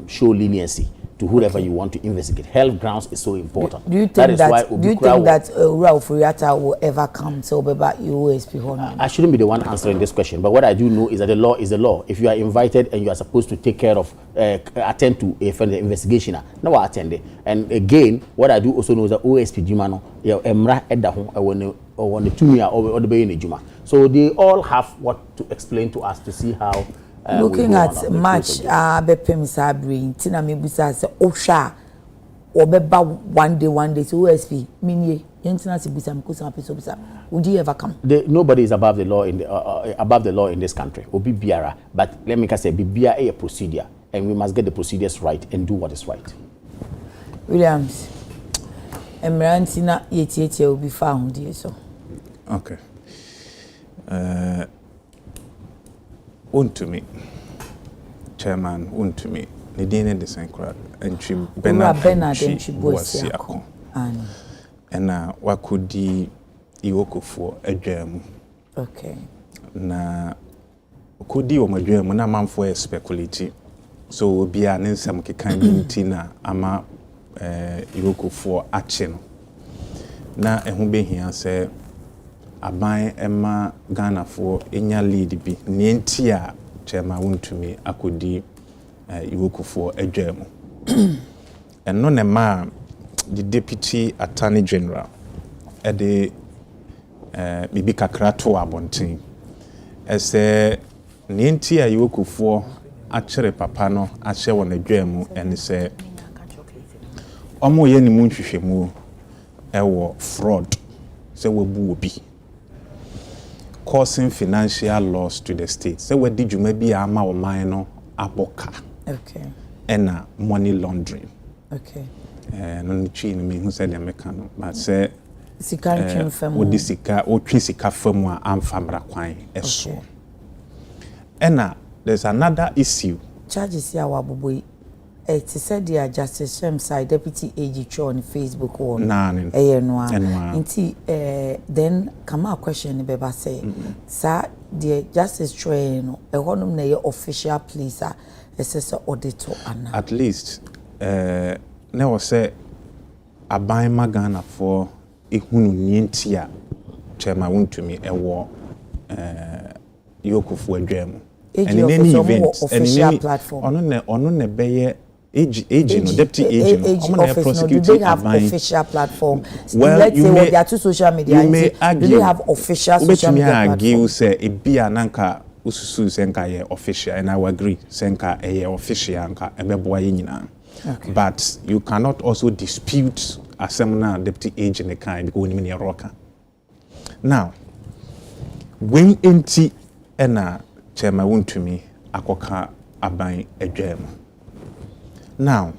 show leniency to whoever you want to investigate. Health grounds is so important. Do you think that Ura Oforiatta will ever come to Obeba USP? I shouldn't be the one answering this question, but what I do know is that the law is the law. If you are invited and you are supposed to take care of, attend to a further investigation, no, I attend it. And again, what I do also know is that OSP Jumano, Emra Edaho, or the Tumia or the Bay in Juma. So they all have what to explain to us to see how. Looking at match, Bepem Sabri, Tina Mibusa, Osha, or Beba one day, so OSP, Minye, Yentina Sibusam, Kusam, would you ever come? Nobody is above the law in this country, or be Biara, but let me say, be Biara a procedure, and we must get the procedures right and do what is right. Williams, Emerantina Yeti will be found, dear so. Okay. Untumi, Chairman, Untumi, Nidine de Saint-Croix, and Chim Bernard and Chibuasiako. And what could the Iwoko for a germ? Okay. Na could the Oma germ, na man for a speculity. So be an insam kikan tina ama Iwoko for action. Na ehube here say. Aban Emma Ghana for enya lead bi nientia Chairman Untumi akodi Iwoku for edwam. And no ne ma the Deputy Attorney General the bibi kakra to abonten ese nientia Iwoku for akere papa no ahye won edwam and say omo ye ni mu nhwehwemu ewo fraud se wabu obi causing financial loss to the state. So where did you maybe ama o minor aboka? Okay. And money laundering. Okay. No chi me who said the mekano but say sika twin fam. O di sika o twi sika fam a amfabra kwan eso. And there's another issue. Charges ya waboboy. It said the Justice Side Deputy AG on Facebook on then come a question beba say sir the Justice train a honum na official police assessor auditor at least now say aban magana for ehunu nientia Chairman Untumi ewo yokufu adwam and in any event official platform ono ne beye agent no deputy agent no, do they have official platform? Well, let's say they are two social media. Do they have official social media platform? You say a bia nanka ususu senka ye official, and I will agree senka ye official anka ebeboa ye nyina. But you cannot also dispute a seminar deputy agent the kind because when you rocker. Now, when enti ena Chairman Untumi akoka aban edwam. Now,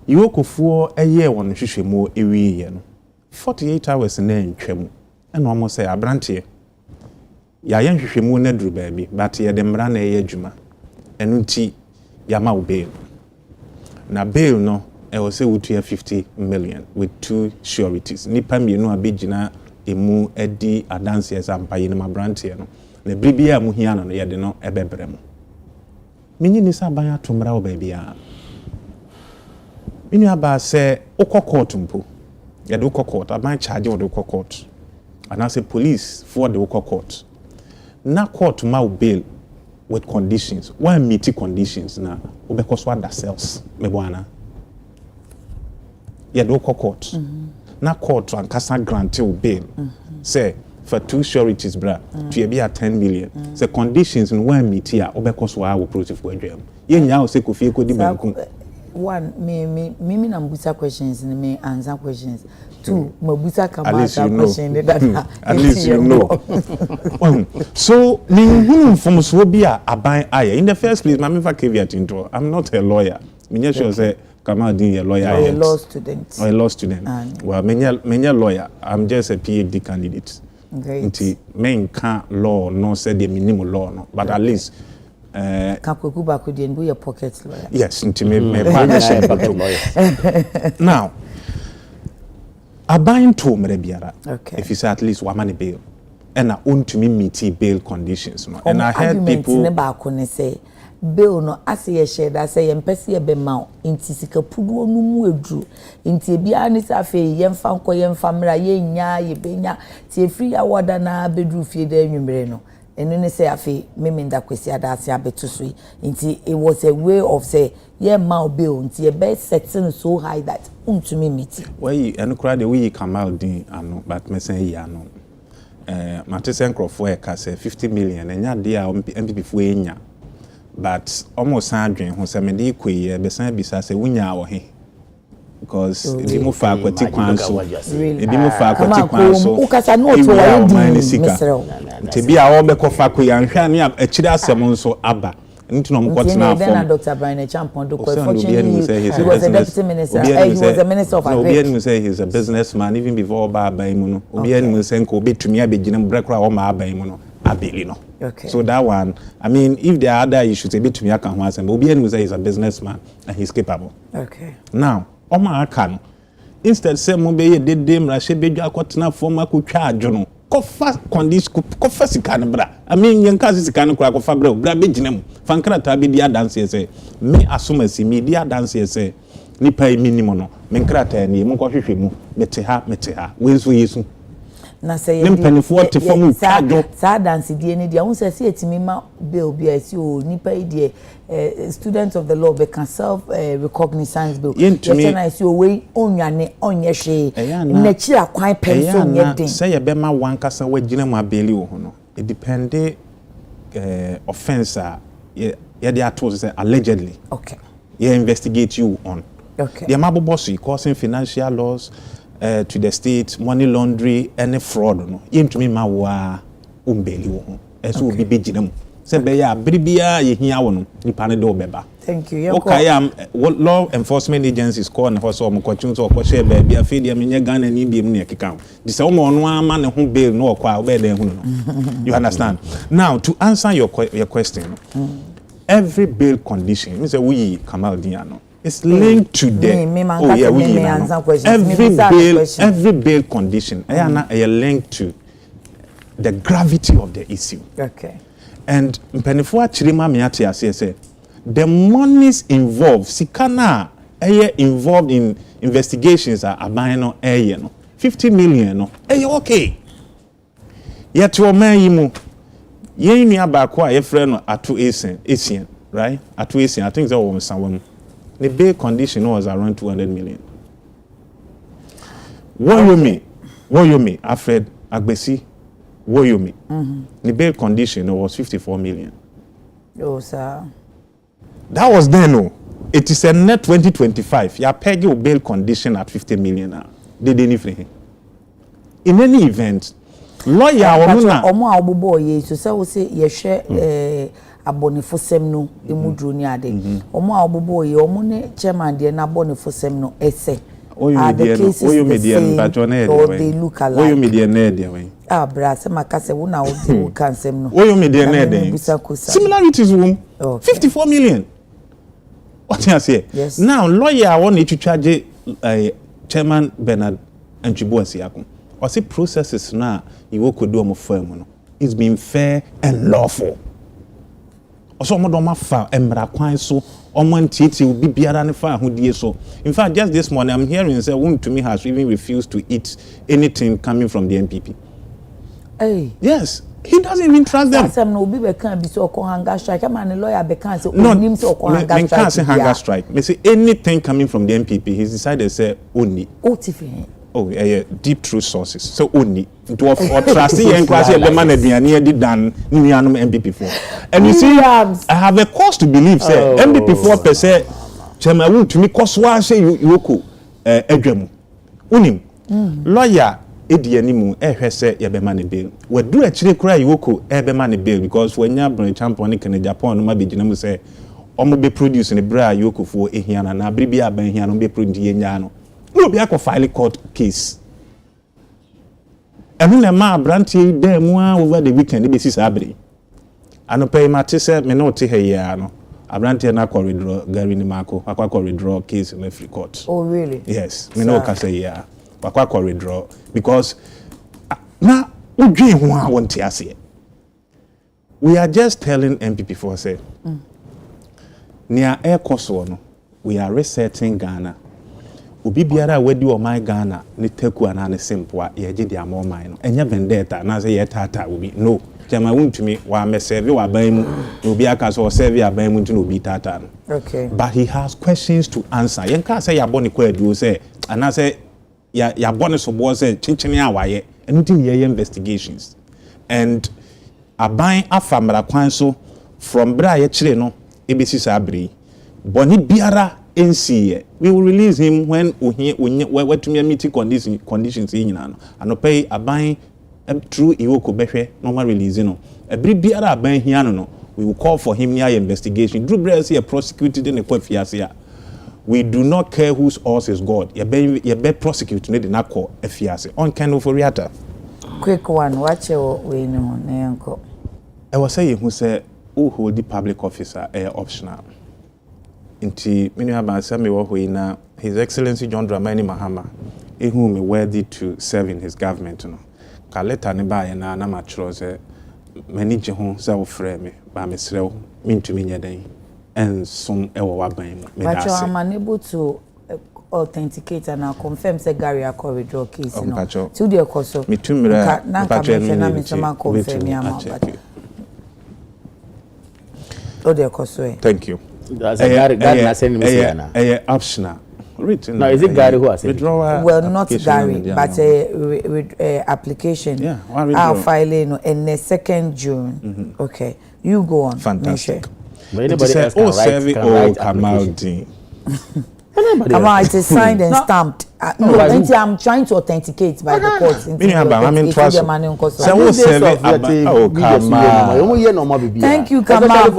you go for a year on Shishimo every 48 hours in the twem, and almost say a branty. Yayan Shishimo nedru baby, but ye dem ran a juma, and unti Yamau bail. Na bail no, I will say would 50 million with 2 sureties. Nipam you know a bigina emu edi adansi as I'm paying my branty. The Bribia Muhiana yadeno ebebrem. Mini nisa banya tumra baby a mini aba say okọ court mpo ya de okọ court aban charge o de okọ court and as a police for the okọ court na court ma bail with conditions when meet conditions na obekọ so other cells me bwana ya de okọ court na court and casa grant bail say for 2 sureties bra to be at 10 million the conditions in when meet here obekọ so a wo proof for adwam ye nya o se kofi ekodi banku one me na mbusa questions and me answer questions 2 mabusa kama answer question that at least you know so ni hunu from so bia aban aye in the first place mama fa caveat into I'm not a lawyer me sure say Kama din a lawyer or a law student or a law student well me lawyer I'm just a PhD candidate. Great. Nti men can law no say the minimum law no but at least Kakweku Bakudi and your pocket lawyer. Yes, nti me partnership lawyer. Now, abain to mere biara. Okay. If you say at least one money bail. and I own to me meet bail conditions. No? And I heard people never can say bill no as ye share that say empesi ebe ma inti sika pudu onu mu edru inti bia ni sa fe yemfa nko yemfa mra ye nya ye benya ti free award na bedru fie da nwumre no enu ne say afi meme nda kwesi adase abeto so inti it was a way of say ye ma bill inti e be setting so high that untumi meet why enu kra de we come out din ano but me say ya no Matisen Crawford e ka say 50 million enya de a MPP fu enya but almost adwen ho say me dey kweye be san bisa say wunya wo he because ebi mu fa akwati kwan so ebi mu fa akwati kwan so ukasa no to wa di misrew te bi a wo be kofa kweye anhwa ne akire asem nso aba nti no mkoti na form Dr. Brian Champon do fortunately he was a deputy minister he was a minister of agriculture obi say he's a businessman even before ba mu no obi enu say nko obetumi abegina mbrekra wo ma aban mu no abeli no. Okay. So that one, I mean, if there are other issues, a bit to me, I can answer. But Obienu say he's a businessman and he's capable. Okay. Now, Oma Akan, instead say Mobey did them, Rashe Beja Kotna former Kucha Jono. Kofa condition, Kofa Sikanabra. I mean, Yankas Sikan Crack of Fabro, Grabijinem, Fankara Tabi, dear dancers say, me assume as media dancers say, Nipa minimono, Menkrata and Yemokoshimu, Meteha, wins we use. Na say nimpanifo te fam kado sa dance die ne dia won say see etimi ma bill bi asi o nipa die students of the law be can self recognizance bill ye na asi o we onwane onye hwe na kira kwan penso nye den say ye be ma wankasa wagina mu abeli wo ho no it depend offense ye dey ato say allegedly okay ye investigate you on okay the mabobosu causing financial loss to the state, money laundry, any fraud. No, into me, my wa umbeli wo. Eso will be biginem. Say be ya bribia ye hiya wono. Ni pane do beba. Thank you. Okay, what law enforcement agencies call na for so mo kwatun so ko share be bia fe dia menye Ghana ni biem ne keka. Di say wo no ama ne ho bail no kwa wo be den hu no. You understand? Now to answer your question, every bail condition, me say we come out there no. It's linked to the every bail condition. Are linked to the gravity of the issue. Okay. And mpenifuwa chirima miati asese the monies involved sikana involved in investigations are abayano no 50 million no okay. Yet your man yimu ye ni abakwa ye friend Atu Asian, right? Atu Asian, I think that was someone. The bail condition was around 200 million. Woyomi, Alfred Agbesi, Woyomi. The bail condition was 54 million. Oh, sir. That was then, no. It is a net 2025. You are paying your bail condition at 50 million now. They didn't even. In any event, lawyer Omo abubo ye so say we say ye share abonefosem no emudru ni ade omo abubo ye omo ne chairman de na abonefosem no ese oyo median batone they look alike oyo median na de we bra se makase wo na wo de kansem no oyo median na de similarities wom 54 million what you say yes. Now lawyer want to charge chairman Bernard Antwibuasi akon or say processes na you could do omo firm no it's been fair and lawful. Also, Modoma fa emra kwan so omo ntiti obi biara ne fa ahodie so. In fact, just this morning I'm hearing say one to me has even refused to eat anything coming from the MPP. Hey. Yes, he doesn't even trust them. Some no be can be so called hunger strike. Man, lawyer be can say no so called hunger strike. Can't say hunger strike. Me say anything coming from the MPP, he's decided to say only. Deep true sources. So only to trust and class the man did done MPP for. And you see, I have a cause to believe say MPP 4 per se chairman to me cause why say you ko edwam. Unim. Lawyer edi animu say ya be man bail. We do actually cry you ko be man bail because when you bring champion in Japan no ma be gina mu say omo be produce ne bra you ko for ehia na bibia ban ehia no be produce enya no. No be a file court case. And when a man branty them over the weekend, they be sabri. And pay matisse me not here no. A branty na corridor Gary ni Marco, aqua corridor case in every court. Oh really? Yes, me no can say yeah. Aqua corridor because now We are just telling MPP for say, near air coso, we are resetting Ghana. Ubi biara wedi o my Ghana ni teku anane simple ye gye dia more mine enya vendetta na say ye tata ubi no jama wuntumi wa me serve wa ban mu obi aka so serve aban mu nti no obi tata no. Okay, but he has questions to answer. Yen ka say ya boni kwa adu say ana say ya boni so bo say chinchini awaye enu tim ye investigations and aban afamra kwan so from bra ye kire no ebesi sa abri boni biara NCA, we will release him when we to meet conditions in Yinano. And no pay a buying through Iwoko Befe, normal release. A brief biara buying here, no. We will call for him near investigation. Drew Breas here prosecuted in the court. We do not care whose horse is God. You be prosecuted in that court. On kind of Riata. Quick one, watch your way no. I was saying who said, who hold the public officer optional. Inti minu abansa me wo hoina His Excellency John Dramani Mahama who me worthy to serve in his government no ka letter ne ba na na ma chro se mani je ho se wo frɛ me ba me srɛw mintumi nya dan ensom ewo waban mu me da se. But you are unable to authenticate and confirm say Gary Akor withdraw case no. To the course of me tumira na me sama confirm ya ma but. To the course. Thank you. As a Gary send me optional. Written. No, is it Gary who has withdrawal? Well, not Gary, but a application. Yeah, I'll file in the 2nd June. Okay, you go on. Fantastic. But anybody else can write Kamaldi. Come on, it is signed and stamped. No, I'm trying to authenticate by the court. Thank you, Kamal.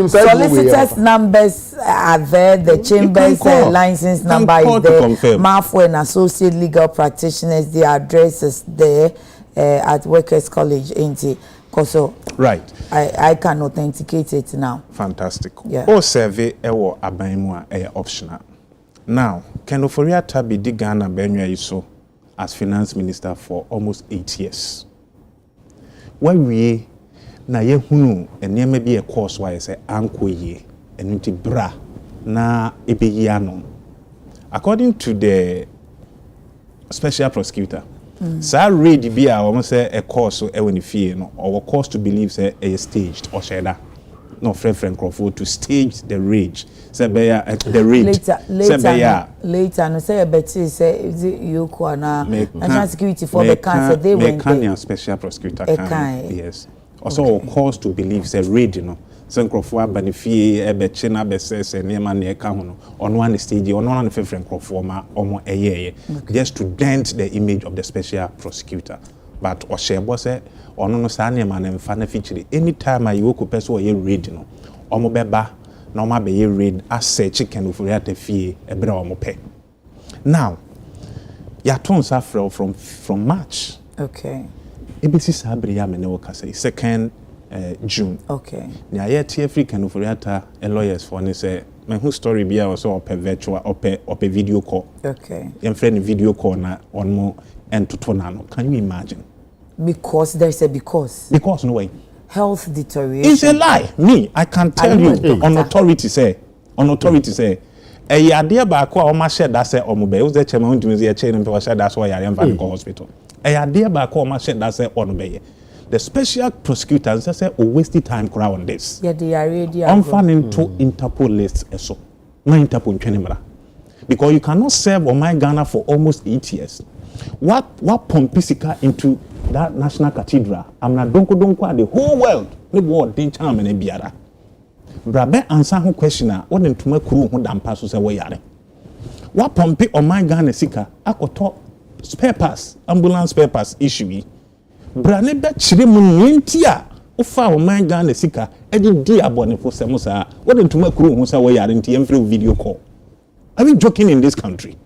Solicitors numbers are there. The chambers license number is there. Marfo and associate legal practitioners. The address is there at Workers College, ain't it? So right. I can authenticate it now. Fantastic. Yeah. All survey ewo abaimwa optional. Now, Ken Ofori-Atta be di Ghana Benua Iso as finance minister for almost 8 years. When we na ye hunu enema bi e course why say anko ye enu ti bra na ebeyi anom. According to the special prosecutor, Sir read be almost say a course so when fear no or cause to believe say a staged or sheda no friend Crawford to stage the rage say be the rage later no say Betty say you na national security for the cancer they went there special prosecutor can yes also cause to believe say raid no say Crawford benefit e be na be say neema na e ka ho no ono one stage ono one friend Crawford ma omo eye just to dent the image of the special prosecutor but Oshebo say ono no sa neema na mfa na feature anytime you go person ye raid no omo beba na omo be ye raid as chicken Ofori-Atta fie e bra omo pe now ya ton sa from March okay ebisi sabri ya me ne woka say 2nd June. Okay. Nya yet African Ofori-Atta lawyers for ne say my whole story be also op virtual op video call. Okay. Your friend video call na on more and to tonano. Can you imagine? Because there's a because. Because no way. Health deterioration. It's a lie. Me, I can tell you on authority say. E yade ba ko o ma share that say o mo be. Who's the chairman ntumi say chair npe share that so yare mfa go hospital. E yade ba ko o ma share that say on be. The special prosecutors say wasted time crowd on this. Yeah, they are ready. I'm fanning to Interpol lists eso. Na Interpol ntwenimra. Because you cannot serve on my Ghana for almost 8 years. What pompisika into that national cathedral? I'm not donko the whole world. The world didn't charm and biara. Brabe answer who questioner. What in tuma kuru who dampa so say we yare. What pompi on my Ghana sika? Akoto spare pass, ambulance spare pass issue. Brane be chire mu ntia ofa o man Ghana sika e di abone fo semo sa what in tuma kuru hu sa we yare nti em video call. Are we joking in this country?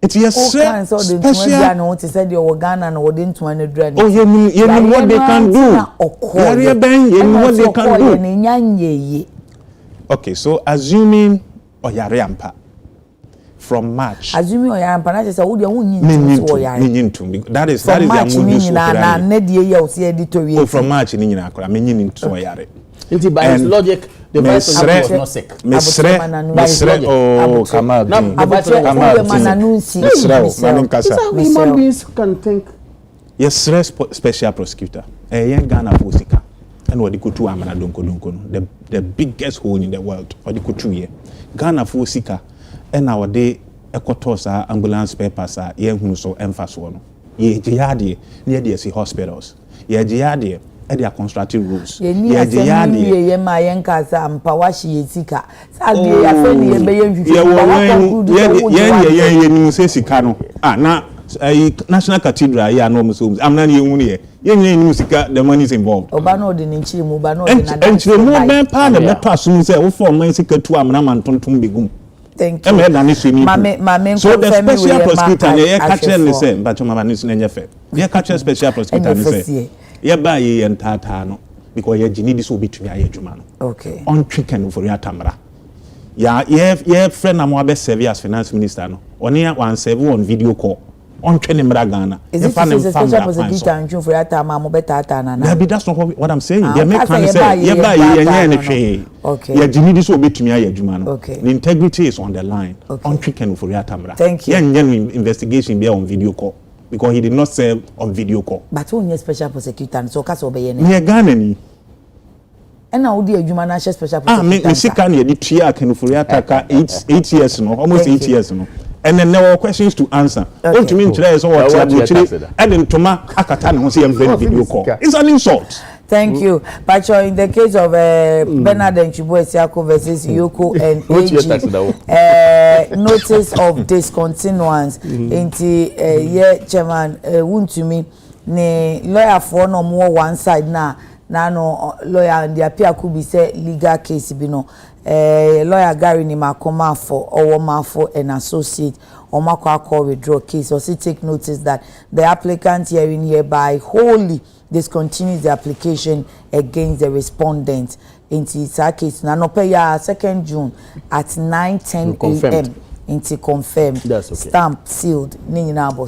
It's yes sir. Special no to say the Ghana and wouldn't want to do. Oh you know what they can do. You know what they can do. Okay, so assuming oyare ampa from March. Assuming you are Panasa, would you mean to that is the mood from March in Inakura, meaning to Yare. By his logic, the vice president was not sick. Oh, come out. Human beings can think. Yes, special prosecutor. A young Ghana Fusika. And what the Kutu Amana Donko, the biggest hole in the world, or the Kutu. Ghana Fusika. And our day, Equatosa, ambulance papers are young so emphasis one. Ye Jihadi, near the hospitals. Ye Jihadi. They are constructive rules. Ye Jihadi, my Yankasa, and Pawashi Yezika. Sadly, I now. National Cathedral, yeah, no Muslims. I'm not even here. The money is involved. Obano de Nichi Mubano and the movement part of that person say, for my secret to Amman Tontum. Thank you. So the special prosecutor, yeah, catcher the same, but Maman is in your fair. Yeah, catcher special prosecutor. Yeah, by ye and Tatano, because your genius will be to me, Jumano. Okay. On chicken for your tamara. Yeah, friend, I'm our best service as finance minister. On here, one save on video call. On training Ghana. Is it a special prosecutor and for that time? Maybe that's not what I'm saying. They make fun say, okay. Yeah, Jimmy, will be to me, okay. The integrity is on the line. Okay. On chicken for your tamara. Thank you. Yeah, investigation be on video call because he did not serve on video call. But who is special prosecutor? So, Casso Bayane. Near Ghana. And now, dear, you manage special prosecutor. Me sick can you the Tia can for your 8 years, no, almost 8 years, no. And then there were questions to answer. What you mean today is what and then Toma Akatan was here video call. It's an insult. Thank you. But in the case of Bernard and Chibuesiako versus Yoko and AG, notice of discontinuance. Into chairman Wuntumi, ne lawyer for no more one side now. No lawyer and the appear could be say legal case bino. Lawyer Gary ni makoma for or Mafo and associate or Makwa withdraw case or see take notice that the applicant herein hereby wholly discontinues the application against the respondent into its case. Now no pay 2nd June at 9:10 a.m. into confirmed, okay. Stamped, sealed.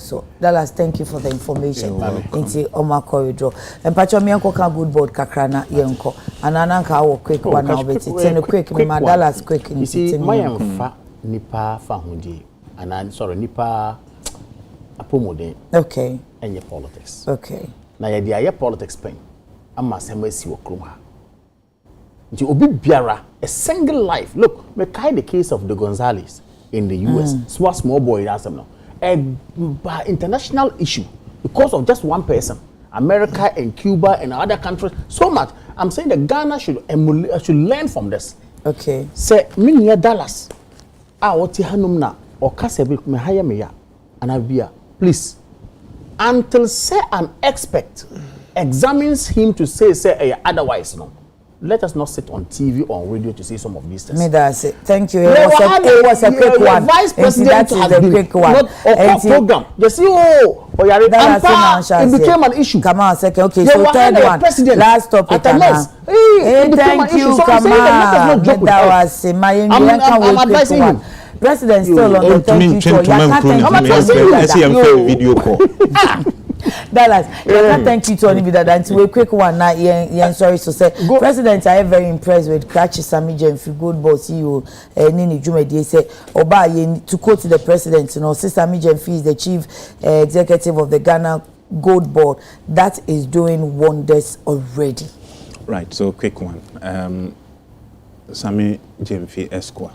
So Dallas, thank you for the information. Into Oma corridor. And Pacho Mianko good board kakrana yenko. And Ananka will quick one now, but it's a quick my Dallas quick. You see, my fa nipa fahudi, and I'm sorry, nipa apomode. Okay. And your politics. Okay. Now your politics pen. I must have mercy or kruma. You obi biara a single life. Look, me kai the case of the Gonzales in the US, small boy, that's them now. A international issue because of just one person. America and Cuba and other countries, so much. I'm saying that Ghana should learn from this. Okay. Say, me near Dallas. What hanum na or kasebi me hire me ya, and I be please. Until say an expert examines him to say otherwise, no. Let us not sit on TV or on radio to see some of these things. Me that's it. Thank you. It was a quick one. Vice President has been quick one. Not a program. You see, it became an issue. Come on, second. Okay, so third one. Last topic. Thank you, come on. That was I'm advising him. President still on the thank you. Video call. Dallas, thank you to anybody that we quick one now. Sorry to say, President, I am very impressed with Krachi Samija and Good Boss CEO Nini Jumedi say Oba to quote the president, you know, Sister Samija is the chief executive of the Ghana Gold Board that is doing wonders already. Right, so quick one. Sami Jemfi Esquire.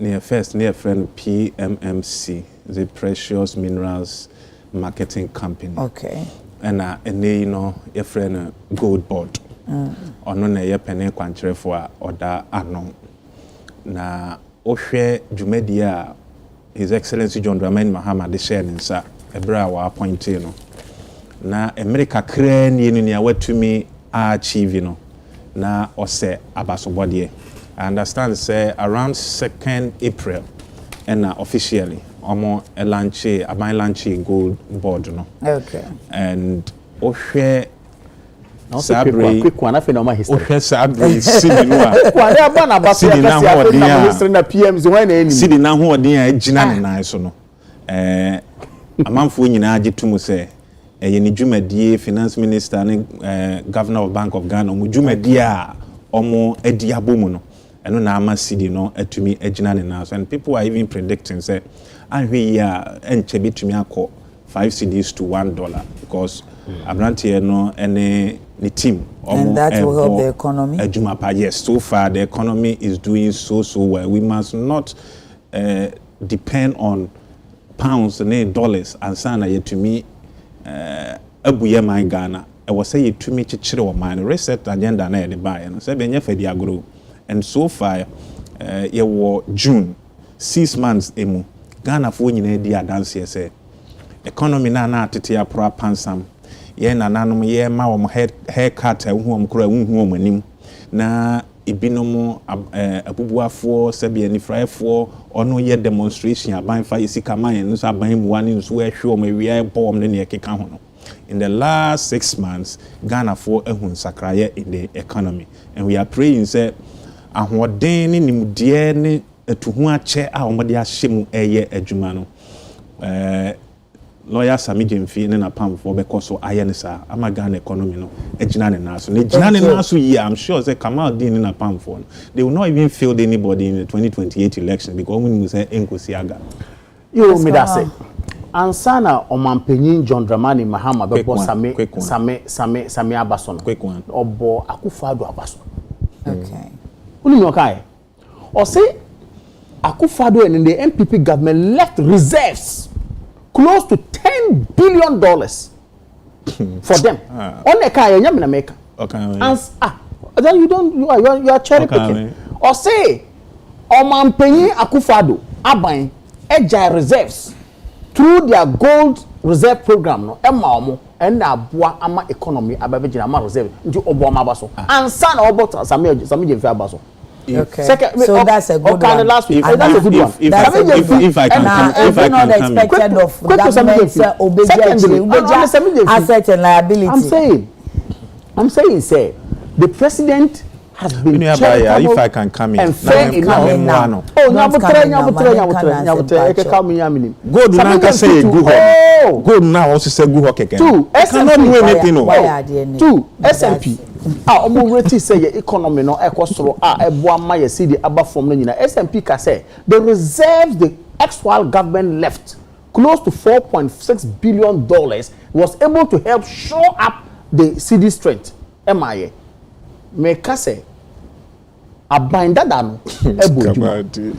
Near friend PMMC, the Precious Minerals Marketing Company. Okay. And you know, your friend Gold Board. Or no, your penny quantre for order anon. Na Oshe Jumedia, His Excellency John Dramani Mahama, the sharing, sir, a brow appointee. Na America crane, you know, what to me achieve, you know. Na Ose Abasobodie. I understand say around 2nd April and officially omo a launch Gold Board no. Okay. And Oshe Sabre quick one afi na ma history okay Sabre sidi no a kwa na ba na ba so ya kasi afi na history na PMs when na eni sidi na ho odin a gina ne nan so no amanfo nyina age tumu se ye ni dwumadie finance minister ne governor of Bank of Ghana mo dwumadie a omo adi abomu no eno na ama sidi no atumi agina ne nan so and people are even predicting say ahwe ya enche bitumi akọ 5 cedis to $1 because Abrantie no any team and that will help the economy. Yes, so far the economy is doing so well. We must not depend on pounds and dollars and sana yet to me abuye my Ghana. I was say to me chichire o man reset agenda na e buy and say benye fa dia grow. And so far ye wo June 6 months emu Ghana fo nyina di adanse say economy na atete apro pansam ye nananom ye ma wo haircut hu om kro hu om anim na ibinom abubuafo sabi anifraefo ono ye demonstration aban fa yesika man so aban muane nso we hwe om awia bom ne ekeka ho no. In the last 6 months Ghana for ehun sakraye in the economy and we are praying say ahoden ni nimdie ne etuhu ache a omode ahye mu eye adwuma no lawyer Sami Jemfi ne na pam for because so ayenisa ama Ghana economy no ejina ne naso ne jina ne naso yi I'm sure say Kamal Din na pam for they will not even field anybody in the 2028 election because when you say enkosi aga yo me da say ansana omampanyin John Dramani Mahama bebo Sami Abaso no quick one obo Akufo-Addo Abaso Okay. Uni no kai or say Akufo-Addo and the MPP government left reserves close to $10 billion for them. On the car, you make. Okay. Then you are cherry picking. Or say, Omanpenyi Akufo-Addo Aban Agile reserves through their gold reserve program. No, Emma and Abua Ama economy Ababijin Ama reserve into Obama Baso. And son about Sami Abaso. Okay. Second, so that's a good one. Last week. That's a good one. If I can come expected of government's obedience, asset and liability. I'm saying, say, the president has been charitable if I can come in. And fair enough. Oh, good now say good. Good now also say good hockey. Two, cannot do anything. Two, SMP. Omo reti say your economy no ekosoro eboa ma ye see the aba from no nyina SMP ka say the reserves the actual government left close to $4.6 billion was able to help shore up the city strength MIA me ka say abanda no ebo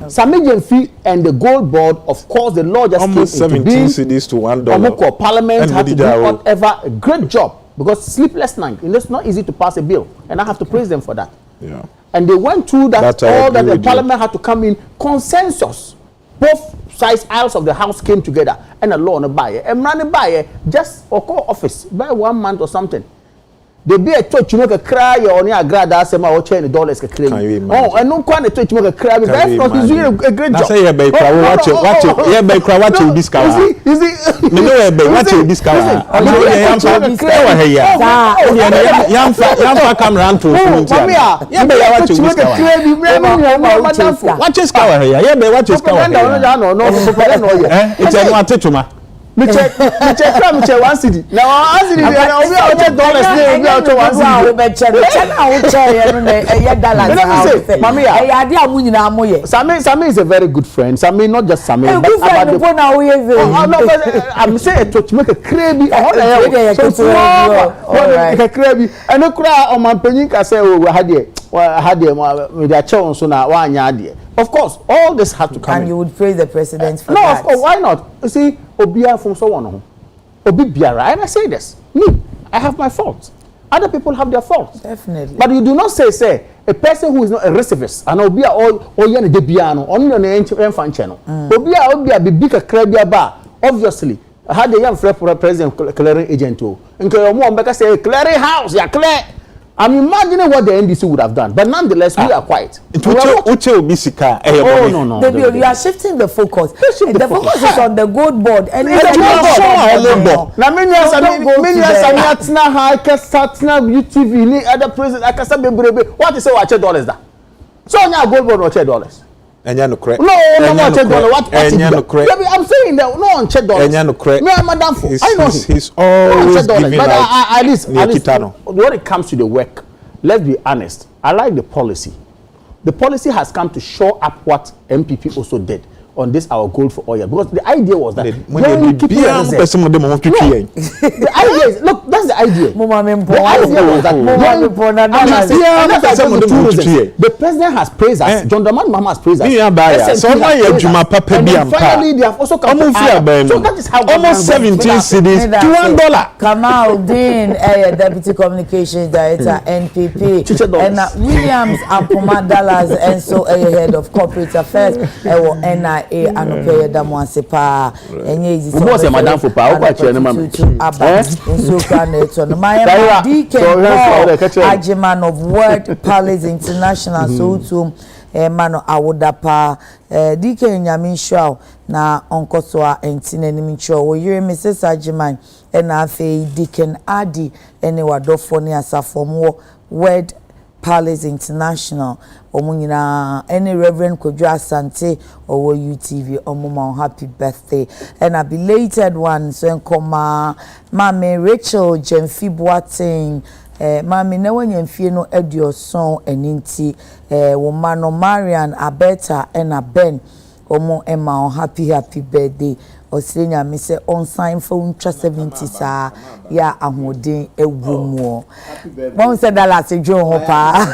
Sami Jemfi and the gold board of course the law just almost 17 cities to $1 Omoko parliament had to do whatever a great job. Because sleepless night, it's not easy to pass a bill, and I have to praise them for that. Yeah. And they went through that all that the parliament had to come in consensus. Both sides aisles of the house came together, and a law on a buyer. And running buyer just or call office by 1 month or something. They be a church, you make a cry or near grad as or $10 can claim. Oh, and no quite a church, you make a cry. He's doing a great job. Say, watch it, discover. Is it? Watch it, discover. Yam come round to watch his cover here. Yeah, watch his cover. It's a one me check 1 cedi. Now 1 cedi we are $1 we are to 1 cedi. We be check $1 Mami ya. Sami is a very good friend. Sami not just Sami but about the I'm saying to make a crazy and no cry on my penny can say we had with their children so now of course all this had to come and in. You would praise the president for no, that. of course, why not? You see, Obia from someone Obi Biara, and I say this. Me, I have my faults. Other people have their faults. Definitely. But you do not say a person who is not a recidivist and Obia or Yan de Biano, only on the infant channel. Obia be big a crabia bar, obviously. I had a young president clearing agent too. And Kayamo Becca say, clearing house, yeah, clear. I'm imagining what the NDC would have done, but nonetheless, we are quiet. Oh, no. You are shifting the focus. The focus is on the gold board. And it's UTV, other president, I can say, what is $100 that? So now gold board or $100. No, $100. What I'm saying that no $100. Me, madam, I know he's always giving but out. At least, when it comes to the work, let's be honest. I like the policy. The policy has come to shore up what MPP also did on this our gold for oil, because the idea was that when you keep the idea is, look, that's the idea. The idea was that the president has praised us, John Dramani Mahama has praised us, and then finally they have also come to so that is how almost 17 cities to $1. Kamal Dean, Deputy Communications Director, NPP, and Williams Ampoma Dallas, and so head of corporate affairs, NIA. Anope damwanse pa enye izi so se madam for pa o kwa che ne mam aba nso ka na eto no my DK Ajiman of World Palace International so to mano awoda pa DK Nyame Hwao na onkoso a entine ni ncho wo yire Mrs Ajiman na afi Deacon Adi ene wadofo ne asafom World Palace International omunyina any Reverend Kojo Asante owo UTV omuma happy birthday and a belated one so nkoma mama Rachel Jemfi Boateng mama na wanya mfie no eduoson eninti wo mano Marian Abeta and a Ben omo ema happy birthday Osenya me say on sign for 70 sa ya ahoden ewumu mom said that last John Hopa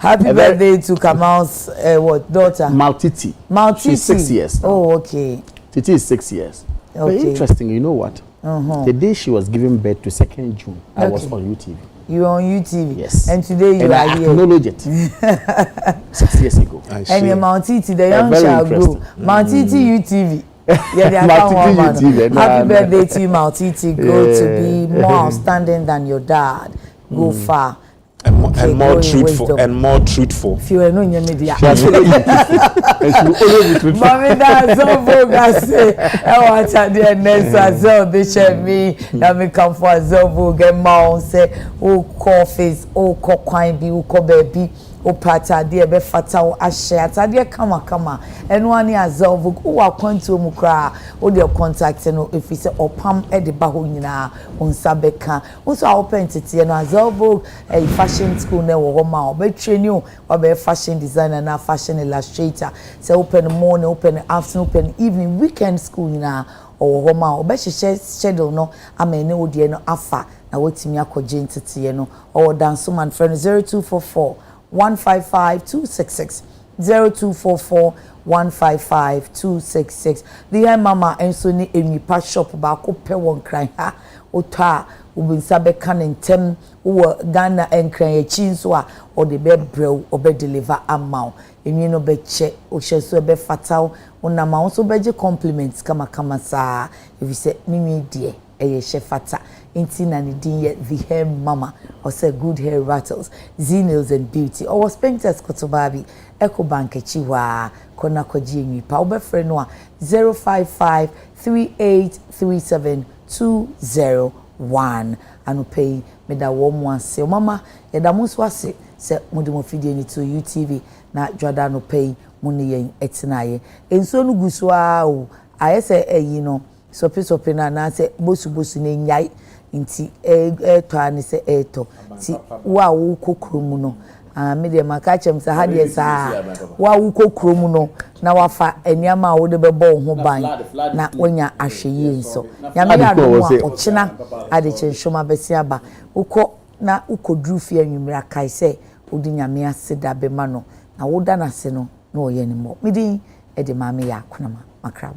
happy birthday to Kamal's what daughter Maltiti. She's 6 years now. Oh, okay. Titi is 6 years. Okay. But interesting, you know what? The day she was giving birth to 2nd June, I was on UTV. You were on UTV? Yes. And today you are here. Acknowledge it. 6 years ago. And your Maltiti, the young shall grow. Maltiti UTV. Yeah, happy birthday to you, Maltiti. Go to be more outstanding than your dad. Go far. And more truthful. If you are no media. Mommy, that's so bogus. I want to do next as well. They share me. Now me come for a zobo. Get mom say, oh, coffees, oh, coquine, be, oh, baby. O pata de be fata o ahye atade kama eno ani azalvo o akwantu mu kra o de contact no efise opam e de ba ho nyina onsa beka o so a open tete no azalvo fashion school na wo ma o be train you o be fashion designer na fashion illustrator say open morning open afternoon open evening weekend school nyina o wo ma o be schedule no amene o de no afa na wotimi akoje ntete no o dance man friend 0244 155-266 0244-155-266. The mama enso ni enipa shop ba ko pe won kran ha ota ubinsa be kan ntem wo Ghana enkran echi nso a o de be brew o be deliver amount eni no be che o hyeso be fatal una ma nso be je compliments kama sa if you say mimi die eye shefata inti na ni din ye the hair mama or say good hair rattles Z-Nails and Beauty or was painters kotobabi Eco Bank chiwa kona kwaji enyi pa obefre no a 05538372001 anu pay me da wo mu ase mama ye da muso ase se mudi mo fidie ni to UTV na dwada no pay mu ne yen etinaye enso no guso a o ayese eyi no sopi na se bosu na nyai nti eto ani se eto ti wa wo kokromu no me de maka chem se ha de sa wa wo kokromu no na wafa eniama wo de bebo ho ban na onya ahweye nso ya me ya no a ochina Adekye Nsroma besi aba ukọ na ukodru fi anwumra kai se odi nyame ase da be ma no na wo da na se no na oye ni mo me din e de ma me ya konama makrab.